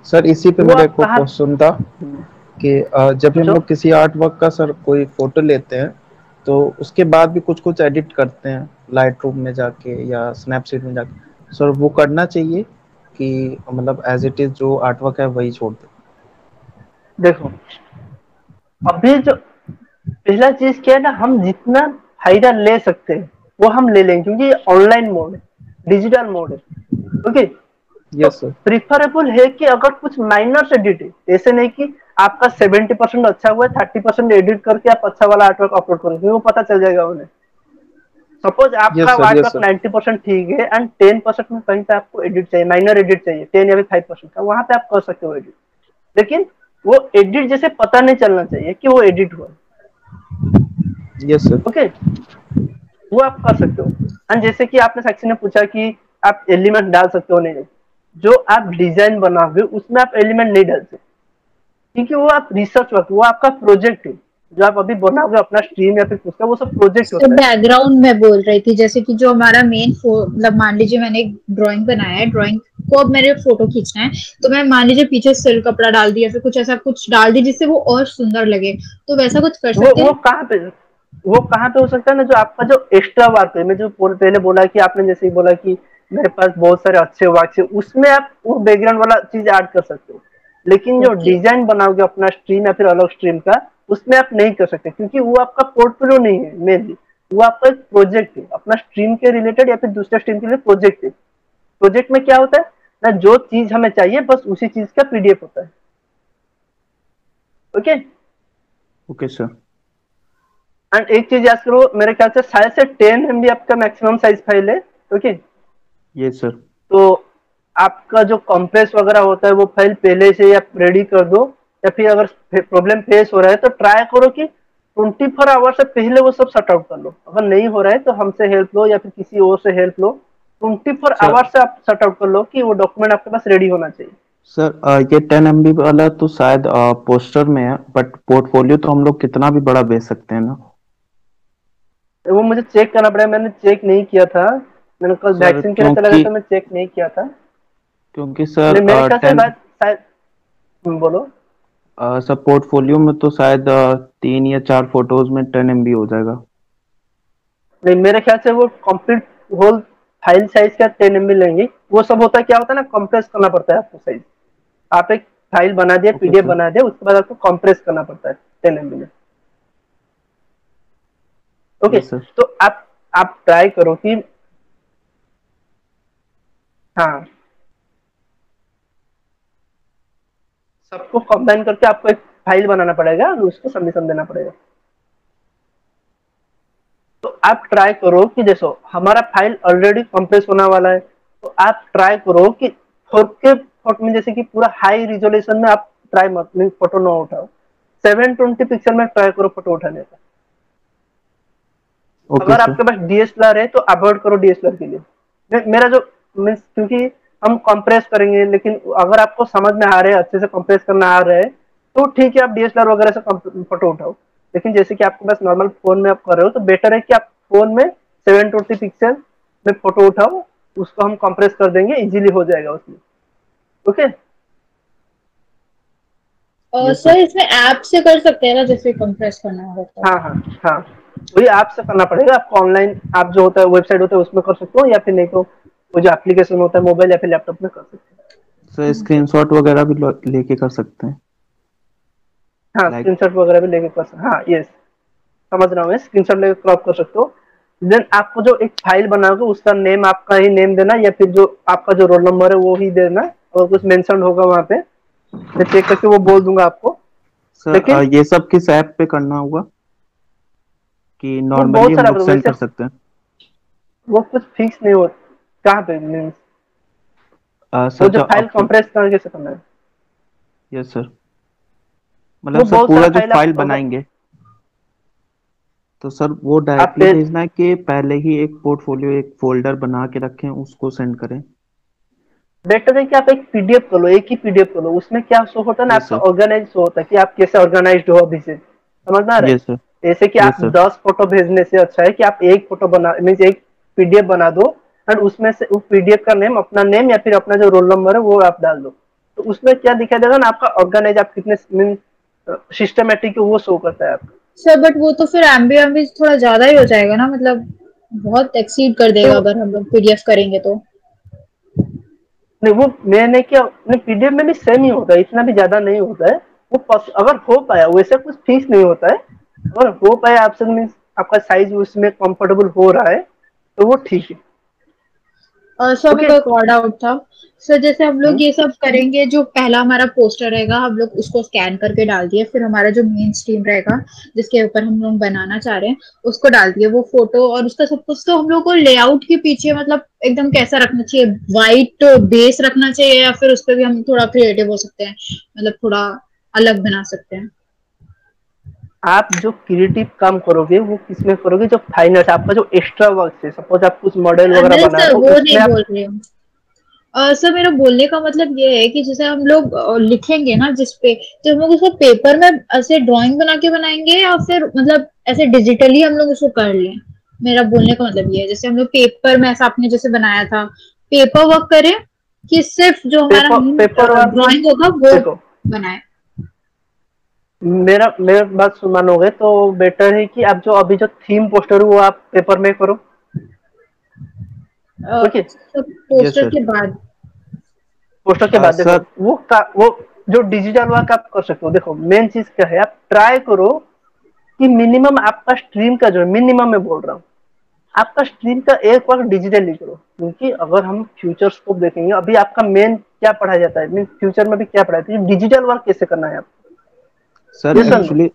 सर इसी पे वो मेरा आप एक कहाँ, क्वेश्चन था कि जब भी हम पूछो। लोग किसी आर्ट वर्क का सर कोई फोटो लेते हैं, तो उसके बाद भी कुछ कुछ एडिट करते हैं लाइट रूम में जाके या स्नैपसीड में जाके, सर वो करना चाहिए कि मतलब एज इट इज जो आर्ट वर्क है वही छोड़ दे? देखो, अभी जो पहला चीज क्या है ना, हम जितना फायदा ले सकते हैं वो हम ले लेंगे, क्योंकि ऑनलाइन मोड है, डिजिटल मोड है। ओके। तो यस सर। प्रिफरेबल है कि अगर कुछ माइनर एडिट है, ऐसे नहीं कि आपका 70% अच्छा हुआ है, 30% एडिट करके आप अच्छा वाला आर्टवर्क अपलोड करोगे, वो पता चल जाएगा उन्हें। सपोज आपका yes sir. Yes artwork sir. 90% ठीक है एंड 10% में कहीं पे आपको एडिट चाहिए, माइनर एडिट चाहिए, 10 या फिर 5% का, वहां पे आप कर सकते हो एडिट। लेकिन वो एडिट जैसे पता नहीं चलना चाहिए कि वो एडिट हुआ। Yes sir. ओके, वो आप कर सकते हो। एंड जैसे कि आपने साक्षी ने पूछा कि आप एलिमेंट डाल सकते हो नहीं, जो आप डिजाइन बनाओगे उसमें आप एलिमेंट नहीं डाल सकते, क्योंकि वो आप रिसर्च वर्क, वो आपका प्रोजेक्ट है। जो आप अभी बनाओगे अपना स्ट्रीम या फिर कुछ का, वो सब प्रोजेक्ट सर होता है। बैकग्राउंड में बोल रही थी, जैसे कि जो हमारा मेन मतलब मान लीजिए मैंने एक ड्राइंग बनाया है, ड्राइंग को अब मेरे फोटो खींचना है, तो मैं मान लीजिए पीछे सिल्क कपड़ा डाल दी या फिर कुछ ऐसा कुछ डाल दी जिससे वो और सुंदर लगे, तो वैसा कुछ कर वो सकते वो हैं? कहाँ पे वो कहाँ पे हो सकता है ना, जो आपका जो एक्स्ट्रा वर्क है, मैं जो पहले बोला कि आपने जैसे ही बोला कि मेरे पास बहुत सारे अच्छे वर्क है, उसमें आप वो बैकग्राउंड वाला चीज ऐड कर सकते हो। लेकिन जो ओके। डिजाइन बनाओगे अपना स्ट्रीम या फिर अलग स्ट्रीम का, उसमें आप नहीं कर सकते, क्योंकि वो आपका पोर्टफोलियो नहीं है मेनली। वो आपका एक प्रोजेक्ट है अपना स्ट्रीम के रिलेटेड या फिर दूसरे स्ट्रीम के लिए प्रोजेक्ट है। प्रोजेक्ट में क्या होता है ना, जो चीज हमें चाहिए बस उसी चीज का पीडीएफ होता है। ओके। Okay sir. एंड एक चीज याद करो, मेरे ख्याल से शायद से 10 MB आपका मैक्सिमम साइज फाइल है। ओके। Yes sir. तो आपका जो कंप्रेस वगैरह होता है वो फाइल पहले से या रेडी कर दो, या फिर अगर प्रॉब्लम फेस हो रहा है तो ट्राई करो कि 24 आवर से पहले वो सब सॉर्ट आउट कर लो। अगर नहीं हो रहा है तो हमसे हेल्प लो या फिर किसी और से हेल्प लो। 24 आवर सर से आप सॉर्ट आउट कर लो कि वो डॉक्यूमेंट आपके पास रेडी होना चाहिए। सर ये 10 MB वाला तो शायद पोस्टर में है, बट पोर्टफोलियो तो हम लोग कितना भी बड़ा भेज सकते हैं ना। वो मुझे चेक करना पड़ेगा, मैंने चेक नहीं किया था। मैंने कल सर वैक्सीन के लिए चला गया क्योंकि था, मैं चेक नहीं किया था। क्योंकि सर नहीं, मेरे ख्याल से 10 बात शायद बोलो। सर पोर्टफोलियो में तो शायद 3 या 4 फोटोज में 10 MB हो जाएगा। नहीं, मेरे ख्याल से वो कंप्लीट होल फाइल साइज का 10 MB लेंगे। वो सब होता क्या होता है ना, कंप्रेस करना पड़ता है आपको साइज। आप एक फाइल बना दिया, ओके पीडीएफ सर। बना दिया, उसके बाद आपको कंप्रेस करना पड़ता है 10 MB में। ओके। Yes sir. तो आप ट्राई करो कि, हाँ, सबको कंबाइन करके आपको एक फाइल बनाना पड़ेगा और उसको सबमिशन देना पड़ेगा। तो आप ट्राई करो कि देखो हमारा फाइल ऑलरेडी कंप्रेस होने वाला है, तो आप ट्राई करो कि 4K फोटो में, जैसे कि पूरा हाई रिजोल्यूशन में आप ट्राई मत फोटो ना उठाओ। 720 पिक्सल में ट्राई करो फोटो उठाने का। ओके अगर सर। आपके पास डीएसएलआर है तो अवॉइड करो डीएसएलआर के लिए। मेरा जो मीन्स, क्योंकि हम कंप्रेस करेंगे, लेकिन अगर आपको समझ में आ रहा है, अच्छे से कंप्रेस करना आ रहा है, तो ठीक है, आप डीएसएलआर वगैरह से फोटो उठाओ। लेकिन जैसे कि आपके पास नॉर्मल फोन में आप कर रहे हो, तो बेटर है कि आप फोन में 720 पिक्सल में फोटो उठाओ। उसको हम कंप्रेस कर देंगे, इजीली हो जाएगा उसमें। ओके। और यस सर सर। इसमें ऐप से कर सकते हैं ना, जैसे कंप्रेस करना होता है? हाँ हाँ हाँ, वही आपसे करना पड़ेगा आपको। ऑनलाइन आप जो होता है, वेबसाइट होता है, उसमें कर सकते हो, या फिर नहीं तो वो जो एप्लीकेशन होता है मोबाइल या फिर लैपटॉप में कर सकते हो। सर स्क्रीनशॉट वगैरह भी लेके कर सकते हैं हाँ, लाइक। स्क्रीनशॉट वगैरह भी लेके कर सकते, हाँ यस, समझ रहा हूँ मैं। स्क्रीनशॉट लेके क्रॉप कर सकते हो। देन आपको जो एक फाइल बनाओगे उसका नेम आपका ही नेम देना, या फिर जो आपका जो रोल नंबर है वो ही देना। और कुछ मेंशन होगा वहाँ पे, मैं चेक करके वो बोल दूंगा आपको। सर लेकिन ये सब किस ऐप पे करना होगा कि वो नॉर्मली बहुत हम सारा लोग सेंड वैसे, कर सकते हैं? वो कुछ फिक्स नहीं हो कहाँ पे मीन्स, वो सर जो जब फाइल आप, कंप्रेस करके से करना है, यस सर, मतलब वो सर बहुत सारा पूरा जो फाइल फाइल आप अगर बनाएंगे तो सर वो आप डायरेक्टली भेजना है कि पहले ही एक पोर्टफोलियो एक फोल्डर बना के रखें उसको सेंड करें? बेटर है कि आप एक पीडीएफ कर लो, एक ही पीडीएफ कर लो। उसमें क्या शो होता है ना, यस आपका सर। ऑर्गेनाइज शो होता है कि आप कैसे ऑर्गेनाइज्ड हो अभी से, समझ में आ रहा यस सर। है। जैसे कि आप यस सर। 10 फोटो भेजने से अच्छा है कि आप एक फोटो बना मीन्स एक पीडीएफ बना दो, और उसमें से उस पीडीएफ का नेम, अपना नेम या फिर अपना जो रोल नंबर है वो आप डाल दो। तो उसमें क्या दिखाई देगा ना, आपका ऑर्गेनाइज, आप कितने मीन्स सिस्टमेटिक वो शो करता है आपका। सर बट वो तो फिर एमबी थोड़ा ज्यादा ही हो जाएगा ना, मतलब बहुत एक्सीड कर तो देगा अगर हम लोग पीडीएफ करेंगे तो। नहीं, वो मैंने क्या, पीडीएफ में भी सेम ही होता है, इतना भी ज्यादा नहीं होता है। वो अगर हो पाया, वैसे कुछ फिक्स नहीं होता है। अगर हो पाया आपसे मीन्स आपका साइज उसमें कंफर्टेबल हो रहा है, तो वो ठीक है। Sir okay. मेरे को एक और डाउट था सर, जैसे हम लोग ये सब करेंगे, जो पहला हमारा पोस्टर रहेगा हम लोग उसको स्कैन करके डाल दिए, फिर हमारा जो मेन स्ट्रीम रहेगा जिसके ऊपर हम लोग बनाना चाह रहे हैं उसको डाल दिए, वो फोटो और उसका सब कुछ, तो हम लोग को लेआउट के पीछे मतलब एकदम कैसा रखना चाहिए, वाइट बेस रखना चाहिए या फिर उस पर भी हम थोड़ा क्रिएटिव हो सकते हैं, मतलब थोड़ा अलग बना सकते हैं? आप जो क्रिएटिव काम करोगे वो किसमें करोगे, जो फाइन आर्ट आपका जो एक्स्ट्रा वर्क है, सपोज आप कुछ मॉडल वगैरह नहीं बना सर, रहे हो वो उसमें नहीं आप। बोल रही हूँ। सर मेरा बोलने का मतलब ये है कि जैसे हम लोग लिखेंगे ना जिस पे, तो हम लोग उसको पेपर में ऐसे ड्राइंग बना के बनाएंगे या फिर मतलब ऐसे डिजिटली हम लोग उसको कर लें? मेरा बोलने का मतलब ये है, जैसे हम लोग पेपर में ऐसा आपने जैसे बनाया था, पेपर वर्क करें कि सिर्फ जो हमारा पेपर पेपर वर्क में ड्राइंग होगा वो देखो, बनाए? मेरा मेरा बात मानोगे तो बेटर है कि आप जो अभी जो थीम पोस्टर वो आप पेपर में करो। ओके। Yes poster sir. के बाद? पोस्टर के बाद देखो सर वो जो डिजिटल वर्क आप कर सकते हो, देखो मेन चीज क्या है, आप ट्राई करो कि मिनिमम आपका स्ट्रीम का जो है, मिनिमम मैं बोल रहा हूँ, आपका स्ट्रीम का एक वर्क डिजिटली करो। क्योंकि अगर हम फ्यूचर स्कोप देखेंगे, अभी आपका मेन क्या पढ़ाया जाता है, मीन फ्यूचर में भी क्या पढ़ाया जाता है, डिजिटल वर्क कैसे करना है आपको। सर ये सर नो। एक्चुअली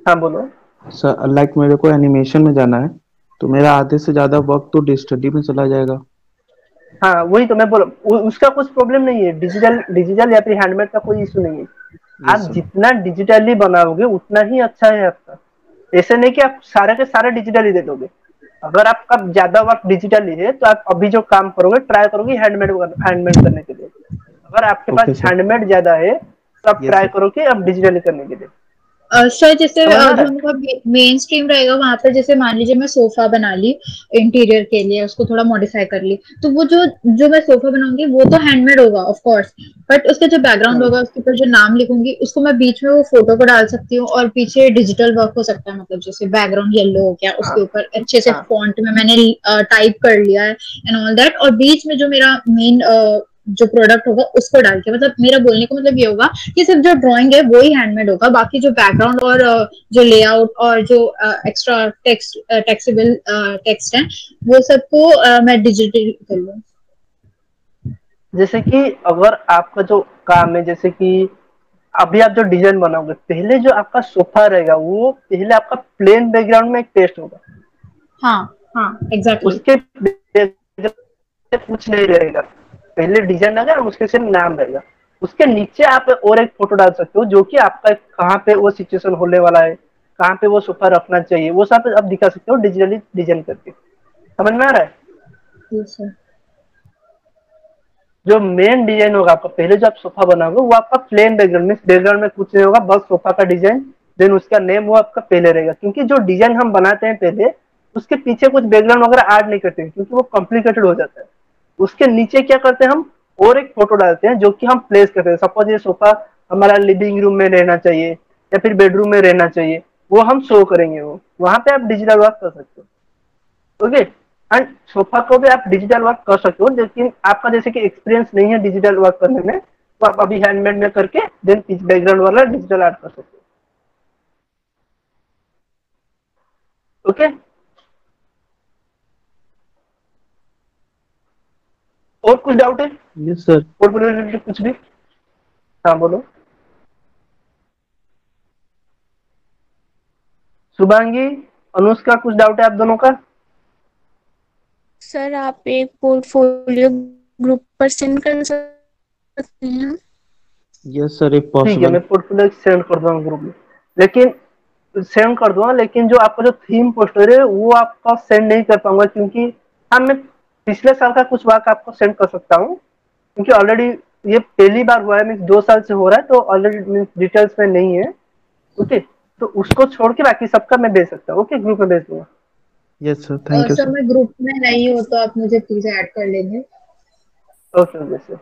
हाँ बोलो। सर लाइक मेरे को एनिमेशन में जाना है, तो मेरा आधे से ज्यादा वक्त तो स्टडी में चला जाएगा। हाँ वही तो मैं बोल, उसका कुछ प्रॉब्लम नहीं है, डिजिटल डिजिटल या फिर हैंडमेड का कोई इशू नहीं है। यस आप सर। जितना डिजिटली बनाओगे उतना ही अच्छा है आपका। ऐसे नहीं कि आप सारे के सारे डिजिटली दे दोगे। अगर आपका ज्यादा वर्क डिजिटली है तो आप अभी जो काम करोगे ट्राई करोगे हैंडमेड करने के लिए। अगर आपके पास ओके सर। हैंडमेड ज्यादा है तो आप यस ट्राई सर। करो कि आप डिजिटली करने के लिए। सर जैसे समझ में आ जो रहा है। हमारा मेन स्ट्रीम रहेगा वहां पर, जैसे मान लीजिए मैं सोफा बना ली इंटीरियर के लिए, उसको थोड़ा मॉडिफाई कर ली, तो वो जो जो मैं सोफा बनाऊंगी वो तो हैंडमेड होगा ऑफ कोर्स, बट उसका जो बैकग्राउंड हम्म, होगा उसके ऊपर जो नाम लिखूंगी उसको मैं बीच में वो फोटो को डाल सकती हूँ, और पीछे डिजिटल वर्क हो सकता है, मतलब जैसे बैकग्राउंड येलो हो गया, हाँ उसके ऊपर अच्छे से हाँ। फॉन्ट में मैंने टाइप कर लिया है एंड ऑल दैट, और बीच में जो मेरा मेन जो प्रोडक्ट होगा उसको डाल के, मतलब मेरा बोलने का मतलब ये होगा कि सिर्फ जो ड्राइंग है वो ही हैंडमेड होगा, बाकी जो बैकग्राउंड और जो लेआउट और जो एक्स्ट्रा टेक्स्ट टेक्सिबल टेक्स्ट है वो सबको मैं डिजिटल कर लूँ? जैसे कि अगर आपका जो काम है, जैसे कि अभी आप जो डिजाइन बनाओगे, पहले जो आपका सोफा रहेगा वो पहले आपका प्लेन बैकग्राउंड में एक पेस्ट होगा। हाँ हाँ एग्जैक्टली। उसके कुछ नहीं रहेगा, पहले डिजाइन रहेगा और उसके सिर्फ नाम रहेगा। उसके नीचे आप और एक फोटो डाल सकते हो जो कि आपका कहाँ पे वो सिचुएशन होने वाला है, कहाँ पे वो सोफा रखना चाहिए, वो सब आप दिखा सकते हो डिजिटली डिजाइन करके। समझ में आ रहा है। सर जो मेन डिजाइन होगा आपका, पहले जो आप सोफा बनाओगे वो आपका प्लेन बैकग्राउंड में, बैकग्राउंड में कुछ नहीं होगा, बस सोफा का डिजाइन, देन उसका नेम वो आपका पहले रहेगा। क्योंकि जो डिजाइन हम बनाते हैं पहले, उसके पीछे कुछ बैकग्राउंड वगैरह ऐड नहीं करते क्योंकि वो कॉम्प्लिकेटेड हो जाता है। उसके नीचे क्या करते हैं हम, और एक फोटो डालते हैं जो कि हम प्लेस करते हैं। सपोज ये सोफा हमारा लिविंग रूम में रहना चाहिए या फिर बेडरूम में रहना चाहिए, वो हम शो करेंगे, वो वहां पे आप डिजिटल वर्क कर सकते हो। ओके। एंड सोफा को भी आप डिजिटल वर्क कर सकते हो, लेकिन आपका जैसे कि एक्सपीरियंस नहीं है डिजिटल वर्क करने में, तो आप अभी हैंडमेड में करके देन बैकग्राउंड वाला डिजिटल आर्ट कर सकते हो। ओके। और कुछ डाउट है यस सर। और रिलेटेड कुछ भी? हाँ बोलो। शुभांगी, अनुष्का, कुछ डाउट है आप दोनों का? सर आप एक पोर्टफोलियो ग्रुप पर सेंड कर सकते हैं? यस सर इफ ठीक है, पॉसिबल। मैं पोर्टफोलियो सेंड कर दूंगा ग्रुप में, लेकिन सेंड कर दूंगा, लेकिन जो आपका जो थीम पोस्टर है वो आपका सेंड नहीं कर पाऊंगा, क्योंकि हाँ मैं पिछले साल का कुछ वर्क आपको सेंड कर सकता हूँ, क्योंकि ऑलरेडी ये पहली बार हुआ है, मीन 2 साल से हो रहा है, तो ऑलरेडी डिटेल्स में नहीं है। ओके, तो उसको छोड़ के बाकी सबका मैं भेज सकता हूँ। ओके, ग्रुप में भेज दूंगा। Yes sir thank you sir sir. मैं ग्रुप में नहीं हूँ तो आप मुझे प्लीज ऐड कर लेंगे? ओके ओके सर,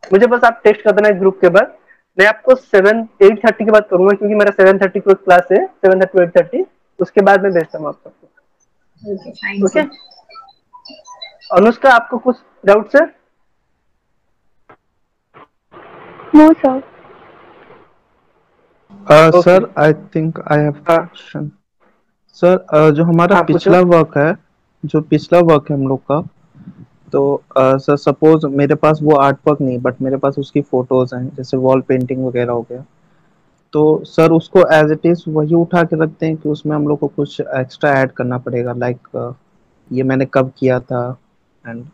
मुझे बस आप टेक्स्ट कर देना ग्रुप के बाद। मैं आपको 8:30 के बाद करूंगा, क्योंकि मेरा 7:30 को क्लास है, 7:30 to 8:30, उसके बाद मैं भेजता हूँ आप सबको। Okay thank okay. You. Anushka, आपको कुछ डाउट है? No sir. Okay. Sir I think I have हाँ क्वेश्चन। सर जो हमारा हाँ पूछो। पिछला वर्क है, जो पिछला वर्क है हम लोग का, तो सर सपोज मेरे पास वो आर्ट वर्क नहीं, बट मेरे पास उसकी फोटोज हैं, जैसे वॉल पेंटिंग वगैरह हो गया, तो सर उसको एज इट इज वही उठा के रखते हैं कि उसमें हम लोग को कुछ एक्स्ट्रा ऐड करना पड़ेगा, लाइक ये मैंने कब किया था एंड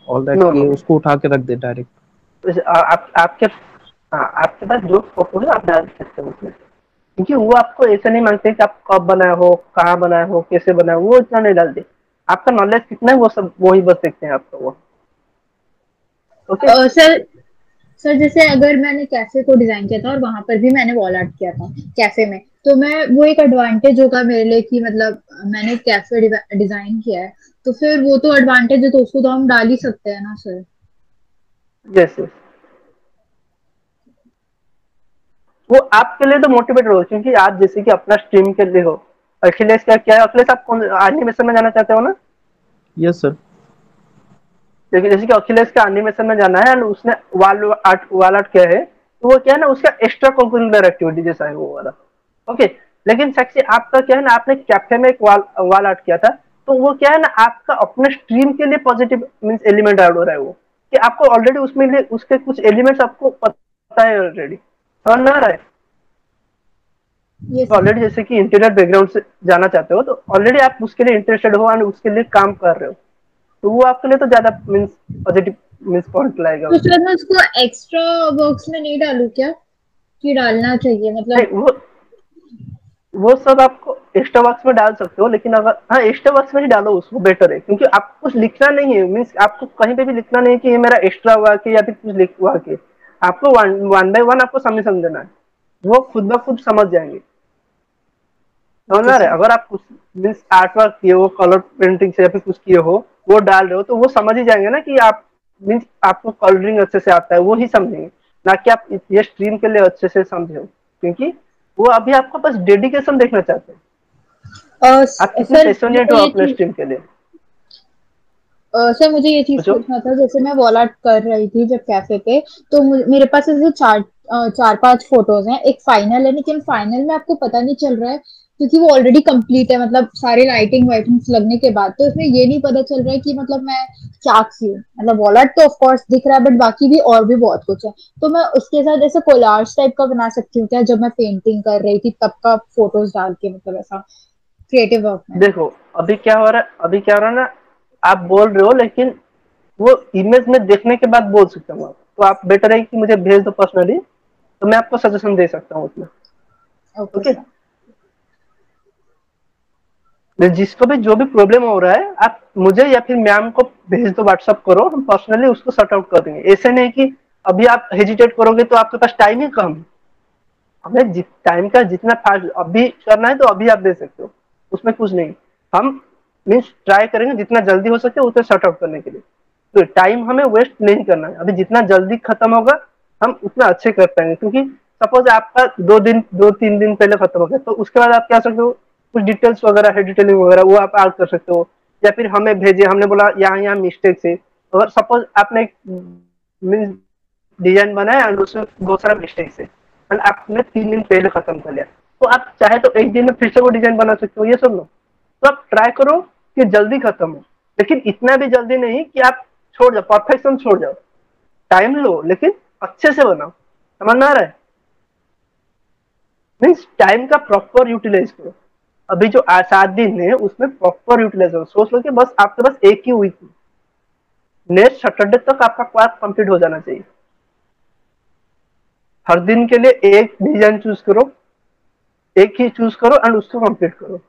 ऑल दैट, नो कि नो, उसको उठा के रख दे डायरेक्ट? आप आपके, हाँ आपके पास जो फोटो है आप डाल सकते हो उसमें, क्योंकि वो आपको ऐसा नहीं मांगते कि आप कब बनाए हो, कहाँ बनाए हो, कैसे बनाए हो, वो इतना नहीं डालते। आपका नॉलेज कितना है वो सब वही बस देखते हैं आपका वो। ओके। सर सर जैसे अगर मैंने कैफे को डिजाइन किया था और वहां पर भी मैंने वॉल आर्ट किया था कैफे में, तो मैं वो एक एडवांटेज होगा मेरे लिए कि मतलब मैंने कैफे डिजाइन किया है, तो फिर वो तो एडवांटेज है, तो उसको तो हम डाल ही सकते हैं ना सर। यस यस, वो आपके लिए तो मोटिवेट हो, क्योंकि आप जैसे कि अपना स्ट्रीम के लिए हो। अखिलेश का क्या है, अखिलेश आप कौन एनिमेशन में जाना चाहते हो ना? Yes sir. क्योंकि जैसे कि अखिलेश का एनिमेशन में जाना है और उसने वाल आर्ट किया है, तो वो क्या है ना, उसका एक्स्ट्रा करिकुलर एक्टिविटी जैसा है वो वाला। ओके। लेकिन साक्षी आपका क्या है ना, आपने कैफे में एक वाल आर्ट किया था, तो वो क्या है ना, आपका अपने स्ट्रीम के लिए पॉजिटिव मीन्स एलिमेंट ऐड हो रहा है वो, कि आपको ऑलरेडी उसमें उसके कुछ एलिमेंट्स आपको पता है ऑलरेडी, समझ में आ रहा है? ये ऑलरेडी जैसे कि इंटीरियर बैकग्राउंड से जाना चाहते हो, तो ऑलरेडी आप उसके लिए इंटरेस्टेड हो और उसके लिए काम कर रहे हो, तो वो आपके लिए तो ज्यादा मीन्स पॉजिटिव मीन्स पॉइंट लाएगा तो उसमें। सर मैं उसको एक्स्ट्रा वर्क्स में नहीं डालू क्या, कि डालना चाहिए नहीं, मतलब? वो सब आपको एक्स्ट्रा बॉक्स में डाल सकते हो, लेकिन अगर हाँ एक्स्ट्रा बॉक्स में ही डालो उसको, बेटर है, क्योंकि आपको कुछ लिखना नहीं है, मीन्स आपको कहीं पे भी लिखना नहीं है कि ये मेरा एक्स्ट्रा हुआ कि या फिर कुछ लिख हुआ कि, आपको वन बाय वन आपको सबमिशन देना है, वो खुद ब खुद समझ जाएंगे। समझ ओके आ रहा सर। है? अगर आप कुछ मीन्स आर्ट वर्क किए हो, कलर पेंटिंग से या फिर कुछ किए हो, वो डाल रहे हो, तो वो समझ ही जाएंगे ना कि आप मीन्स आपको कलरिंग अच्छे से आता है, वो ही समझेंगे, ना कि आप ये स्ट्रीम के लिए अच्छे से समझे हो, क्योंकि वो अभी आपको बस डेडिकेशन देखना चाहते हैं, आप कितने सर पैशनेट हो अपने स्ट्रीम के लिए। सर मुझे ये चीज सोचो। पूछना था, जैसे मैं वॉल आर्ट कर रही थी जब कैफे पे, तो मेरे पास ऐसे चार पांच फोटोज हैं, एक फाइनल है, लेकिन फाइनल में आपको पता नहीं चल रहा है क्योंकि वो ऑलरेडी कंप्लीट है, मतलब सारे लाइटिंग वाइटिंग लगने के बाद, तो इसमें ये नहीं पता चल रहा है कि मतलब मैं क्या की हूँ। मतलब वॉल आर्ट तो ऑफ कोर्स दिख रहा है, बट बाकी भी और भी बहुत कुछ है, तो मैं उसके साथ ऐसे कोलाज टाइप का बना सकती हूँ क्या, जब मैं पेंटिंग कर रही थी तब का फोटोज डाल के, मतलब ऐसा क्रिएटिव वर्क में? देखो अभी क्या हो रहा है, अभी क्या हो रहा है ना, आप बोल रहे हो, लेकिन वो इमेज में देखने के बाद बोल सकता हूँ आप, तो आप बेटर है कि मुझे भेज दो पर्सनली, तो मैं आपको सजेशन दे सकता हूँ उसमें। Okay okay. सर। जिसको भी जो भी प्रॉब्लम हो रहा है, आप मुझे या फिर मैम को भेज दो, व्हाट्सअप करो, हम पर्सनली उसको सॉर्ट आउट कर देंगे। ऐसे नहीं कि अभी आप हेजिटेट करोगे तो आपके पास टाइम ही कम, हमें टाइम का जितना फास्ट अभी करना है तो अभी आप दे सकते हो, उसमें कुछ नहीं। हम मीन्स ट्राई करेंगे जितना जल्दी हो सके उसे सॉर्ट आउट करने के लिए, तो टाइम हमें वेस्ट नहीं करना है, अभी जितना जल्दी खत्म होगा हम उतना अच्छे कर पाएंगे, क्योंकि सपोज आपका 2 3 दिन पहले खत्म हो गया, तो उसके बाद आप क्या सकते हो, कुछ डिटेल्स वगैरह है, डिटेलिंग वगैरह वो आप ऐड कर सकते हो, या फिर हमें भेजे, हमने बोला यहाँ यहाँ मिस्टेक है, अगर सपोज आपने मीन्स डिजाइन बनाया और उसमें बहुत सारा मिस्टेक है एंड आपने 3 दिन पहले खत्म कर लिया, तो आप चाहे तो एक दिन में फिर से वो डिजाइन बना सकते हो, ये सब लो। तो आप ट्राई करो कि जल्दी खत्म हो, लेकिन इतना भी जल्दी नहीं कि आप छोड़ जाओ, परफेक्शन छोड़ जाओ, टाइम लो लेकिन अच्छे से बनाओ, समझ में आ रहा है? मीन्स टाइम का प्रॉपर यूटिलाइज करो, अभी जो 7 दिन है उसमें प्रॉपर यूटिलाइज करो, सोच लो कि बस आपके पास एक ही वीक, नेक्स्ट सैटरडे तक आपका क्लास कंप्लीट हो जाना चाहिए। हर दिन के लिए एक डिजाइन चूज करो, एक ही चूज करो एंड उसको कंप्लीट करो।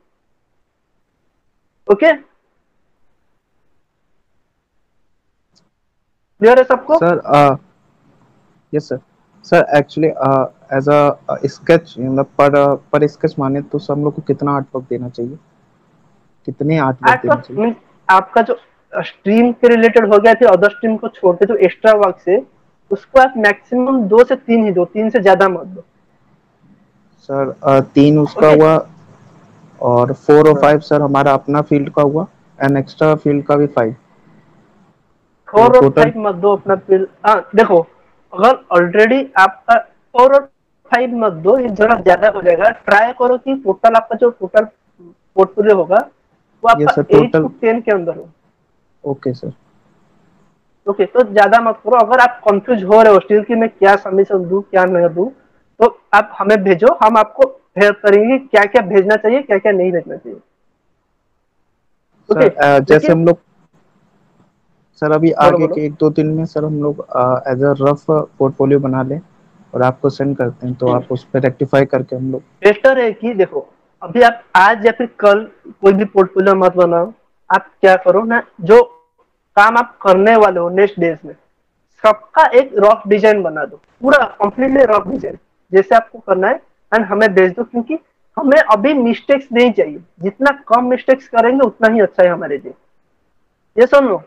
ओके, क्लियर है सबको? Sir yes sir. Sir actually as a sketch, मतलब पर स्केच माने तो सब हम लोग को कितना आर्ट वर्क देना चाहिए, कितने आर्ट वर्क आर्ट देना वर्क चाहिए? मीन आपका जो स्ट्रीम के रिलेटेड हो गया, फिर अदर स्ट्रीम को छोड़ के जो एक्स्ट्रा वर्क है उसको आप मैक्सिमम 2 से 3 ही दो, 3 से ज्यादा मत दो। सर 3 उसका ओके। हुआ, और 4 और 5 हाँ, सर हमारा अपना फील्ड का हुआ, एंड एक्स्ट्रा फील्ड का भी 5, तो 4 और 5 टोटल। मत दो अपना बिल। हाँ देखो, अगर ऑलरेडी आपका 4 और 5 मत दो, ये जरा ज्यादा हो जाएगा, ट्राई करो कि टोटल आपका जो टोटल पोर्टफोलियो होगा वो ये आपका सर 8 to टोटल। 10 के अंदर हो। Okay sir. ओके, तो ज्यादा मत करो। अगर आप कंफ्यूज हो रहे हो स्टिल कि मैं क्या सबमिशन दूं क्या न दूं, तो आप हमें भेजो, हम आपको हेल्प करेंगे क्या क्या भेजना चाहिए क्या क्या नहीं भेजना चाहिए। ओके, सर जैसे लेकिन हम लोग सर अभी बोलो आगे बोलो। के 1-2 दिन में सर हम लोग एज अ रफ पोर्टफोलियो बना लें और आपको सेंड करते हैं, तो आप उस पर रेक्टिफाई करके हम लोग। बेटर है कि देखो, अभी आप आज या फिर कल कोई भी पोर्टफोलियो मत बनाओ। आप क्या करो ना, जो काम आप करने वाले हो नेक्स्ट डेज में, सबका एक रफ डिजाइन बना दो, पूरा कंप्लीटली रफ डिजाइन जैसे आपको करना है, एंड हमें भेज दो। क्योंकि हमें अभी मिस्टेक्स नहीं चाहिए, जितना कम मिस्टेक्स करेंगे उतना ही अच्छा है हमारे लिए। ये सुन लो,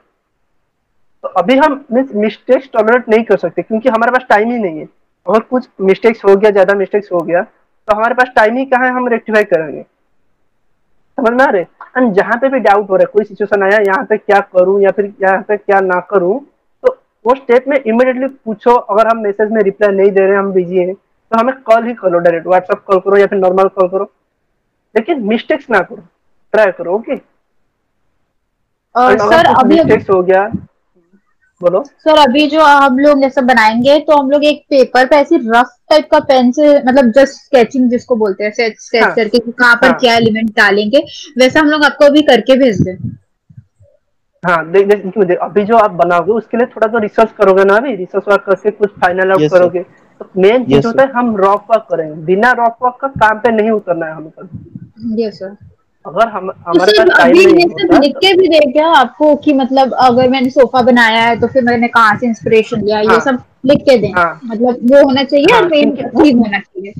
तो अभी हम मिस्टेक्स टॉलरेट नहीं कर सकते क्योंकि हमारे पास टाइम ही नहीं है। अगर कुछ मिस्टेक्स हो गया, ज्यादा मिस्टेक्स हो गया, तो हमारे पास टाइम ही कहाँ है हम रेक्टिफाई करेंगे। समझ में आ रहे? एंड जहां पे भी डाउट हो रहा है, कोई सिचुएशन आया यहाँ पे क्या करूं या फिर यहाँ पे क्या ना करूं, तो वो स्टेप में इमिडिएटली पूछो। अगर हम मैसेज में रिप्लाई नहीं दे रहे, हम बिजी हैं, तो हमें कॉल ही करो, डायरेक्ट व्हाट्सएप कॉल करो या फिर नॉर्मल कॉल करो, लेकिन मिस्टेक्स ना करो, ट्राई करो। ओके, एंड अगर सर कुछ अभी मिस्टेक्स हो गया, बोलो। सर अभी जो हम लोग जैसे बनाएंगे तो हम लोग एक पेपर पे ऐसी रफ टाइप का पेन से मतलब जस्ट स्केचिंग जिसको बोलते हैं स्केच हाँ करके कि कहाँ पर हाँ क्या एलिमेंट डालेंगे, वैसा हम लोग आपको अभी करके भेज दें। हाँ, देख अभी जो आप बनाओगे उसके लिए थोड़ा तो रिसर्च करोगे ना, अभी रिसर्च वर्क करके कुछ फाइनल आउट यस सर। करोगे। तो मेन चीज यस होता सर। है हम रॉक वर्क करेंगे, बिना रॉक वर्क का काम पे नहीं उतरना है हमें कभी। Yes sir. अगर हम तो हमारे पास सर टाइम अभी नहीं ये सब होता लिख तो के भी दे क्या आपको कि मतलब अगर मैंने सोफा बनाया है तो फिर मैंने कहाँ से इंस्पिरेशन लिया, ये हाँ सब लिख के दें? हाँ मतलब वो होना चाहिए, हाँ, मेन क्योंकि वो थीम होना चाहिए।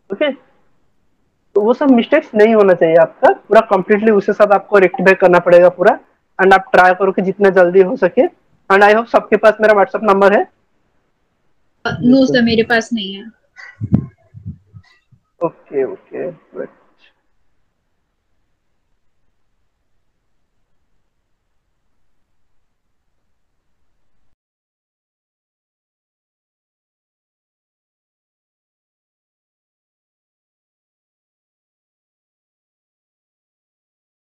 ओके, तो वो सब मिस्टेक्स नहीं होना चाहिए आपका, पूरा कंप्लीटली उसे सब आपको रेक्टिफाई करना पड़ेगा पूरा। एंड आप ट्राई करो कि जितना जल्दी हो सके। एंड आई होप सबके पास मेरा व्हाट्सएप नंबर है। No yes sir. सर, मेरे पास नहीं है। Okay okay.